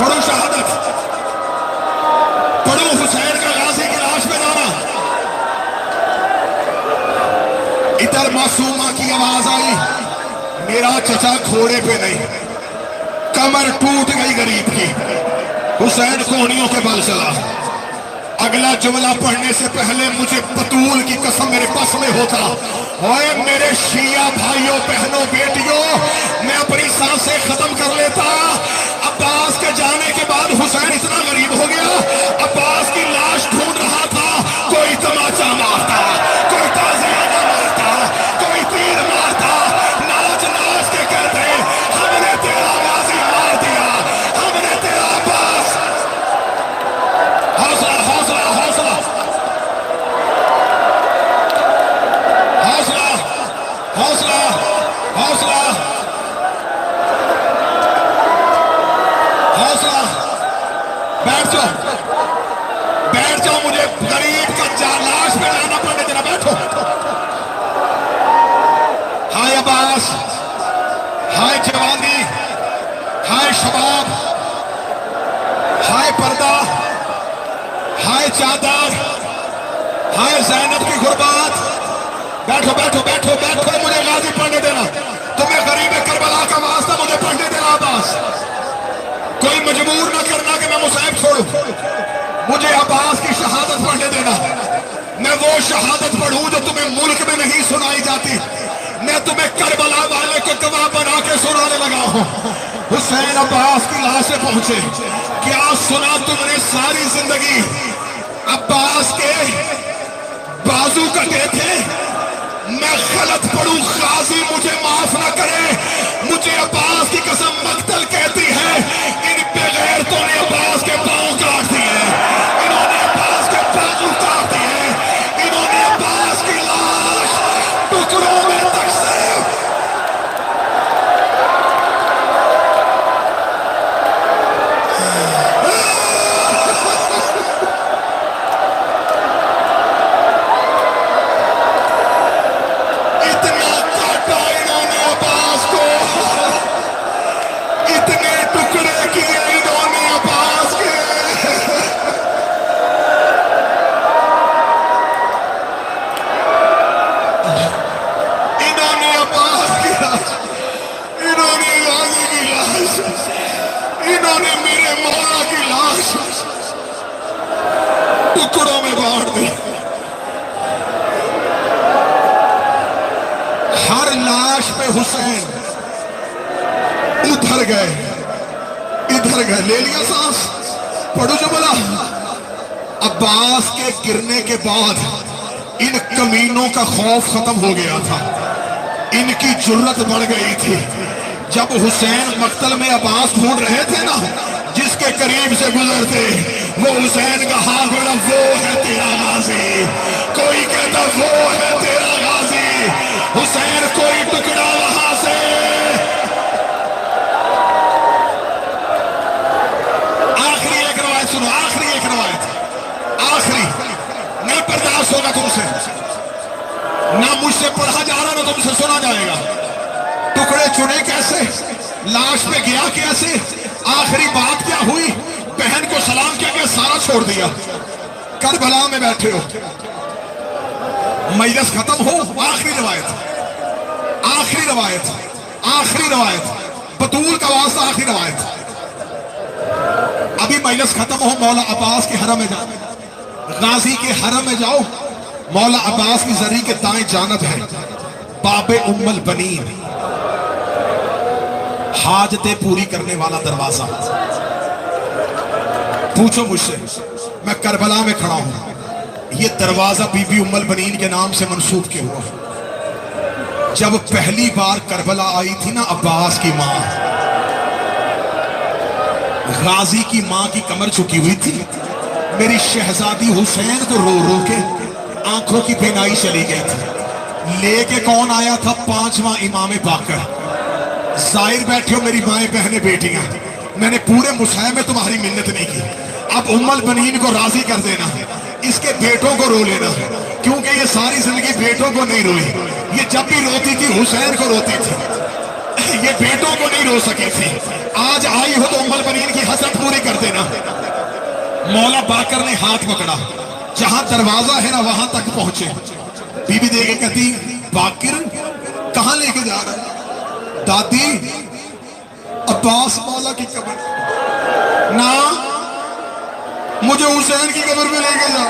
पढ़ो शहादत, पढ़ो हुसैन का गाजी की लाश पे जाना। इधर मासूमा की आवाज आई, मेरा चचा घोड़े पे नहीं, कमर टूट गई गरीब की, हुसैन कोहनियों के बल चला। अगला जुमला पढ़ने से पहले मुझे बतूल की कसम मेरे पास में होता। ओए मेरे शिया भाइयों बहनों बेटियों, मैं अपनी सांसें खत्म कर लेता। अब्बास के जाने के बाद हुसैन इतना गरीब हो गया, अब्बास की लाश ढूंढ रहा था। कोई तमाचा मारता, कोई ताज़ियाना मारता, कोई तीर मारता। नाच नाच के कहते, हमने तेरा गाजी मार दिया, हमने तेरा अब्बास। हौसला हौसला हौसला हौसला हौसला हौसला हौसला। बैठ जाओ, बैठ जाओ, मुझे गरीब का लाश पे जाना पड़ने देना। बैठो। हाय अब्बास, हाय जवानी, हाय शबाब, हाय पर्दा, हाय चादर, हाय ज़ैनब की गुर्बात। बैठो बैठो बैठो बैठो, मुझे गाजी पढ़ने देना। तुम्हें गरीब करबला का वास्ता मुझे पढ़ने देना। अब्बास कोई मजबूर ना करना कि मैं मुसाहिब छोड़ू। मुझे अब्बास की शहादत पढ़ने देना। मैं वो शहादत पढ़ूं जो तुम्हें मुल्क में नहीं सुनाई जाती। मैं तुम्हें करबला वाले को गवाह बना के सुनाने लगा हूं। हुसैन अब्बास की लाश से पहुंचे। क्या सुना तुमने सारी जिंदगी? अब्बास के बाजू कटे थे। मैं गलत पढ़ूं, गाजी मुझे माफ ना करे। मुझे अब्बास की कसम मक्तल कहती है। इन बेगैरतों ने अब्बास के पांव काट दिए, इन्होंने अब्बास के बाजू काट दिए, इन्होंने अब्बास की लाश टुकड़ों में तकसीम। इतना काटा इन्होंने अब्बास को, इतने टुकड़े किए इन्होंने अब्बास के। इन्होंने अब्बास की लाश, इन्होंने गाजी की लाश, इन्होंने मेरे मौला की लाश टुकड़ों में बांट दी। हर लाश पे हुसैन उधर गए, इधर गए, ले लिया सांस। पढ़ो जुमला। अब्बास के गिरने के बाद इन कमीनों का खौफ खत्म हो गया था, इनकी जुर्रत बढ़ गई थी। जब हुसैन मक्तल में अब्बास ढूंढ रहे थे ना, जिसके करीब से गुजरते वो हुसैन का हाथ बढ़ा, वो है तेरा गाजी। कोई कहता वो है तेरा गाजी। हुसैन कोई टुकड़ा वहां से। आखिरी एक रवायत सुनो, आखिरी एक रवायत, आखिरी। नहीं बर्दाश्त होगा तुमसे, ना मुझसे पढ़ा जा रहा ना तुमसे सुना जाएगा। टुकड़े चुने कैसे, लाश पे गया कैसे, आखिरी बात क्या हुई, बहन को सलाम किया गया, सारा छोड़ दिया। करबला में बैठे हो, मजलिस खत्म हो, आखिरी रवायत, आखिरी रवायत, आखिरी रवायत, बतूल का वास्ता, आखिरी रवायत। अभी मजलिस खत्म हो, मौला अब्बास के हरम में जा, गाजी के हरम में जाओ, मौला अब्बास की जरी के दाएं जानब है बाबे उम्मल बनीन, हाजतें पूरी करने वाला दरवाजा। पूछो मुझसे, मैं करबला में खड़ा हूं, ये दरवाजा बीबी उम्मल बनीन के नाम से मंसूब क्यों हुआ? जब पहली बार करबला आई थी ना, अब्बास की मां, गाजी की मां की कमर झुकी हुई थी, मेरी शहजादी हुसैन को रो रो के आंखों की बेनाई चली गई थी। लेके कौन आया था? पांचवा इमाम बाकर। जाहिर बैठे हो मेरी माएं बहनें बेटियां, मैंने पूरे मुसाहिब में तुम्हारी मिन्नत नहीं की, अब उम्मल बनीन को राजी कर देना है, इसके बेटों को रो लेना है, क्योंकि ये सारी जिंदगी बेटों को नहीं रोई। ये जब भी रोती थी हुसैन को रोती थी, ये बेटों को नहीं रो सकी थी। आज आई हो तो उम्मल बनीन की हसरत पूरी कर देना। मौला बाकर ने हाथ पकड़ा, जहां दरवाजा है ना वहां तक पहुंचे। बीबी देखे कहती, बाकिर कहां लेके जा रहा है? दादी, अब्बास मौला की कब्र ना, मुझे हुसैन की कब्र में लेके जा।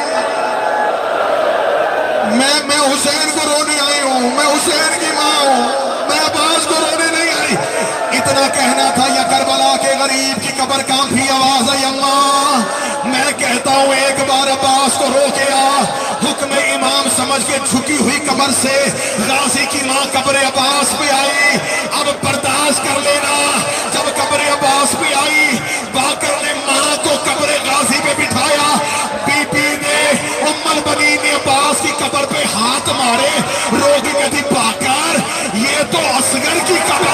मैं हुसैन को रोने आई हूं, मैं हुसैन की मां हूं, मैं अब्बास को रोने नहीं आई। इतना कहना था या करबला के गरीब की कब्र कांपी आवाज है, अल्लाह मैं कहता हूं एक बार अब्बास को रोके आ। हुक्म इमाम समझ के झुकी हुई कब्र से गाजी की मां कब्र अब्बास पे आई। अब बर्दाश्त कर लेना, जब कब्र अब्बास पे आई, बाकर ने मां को कब्र गाजी पे बिठाया। बीबी ने उम्मल बनीन ने अब्बास की कब्र पे हाथ मारे, रोक के कहती, बाकर ये तो असगर की कब्र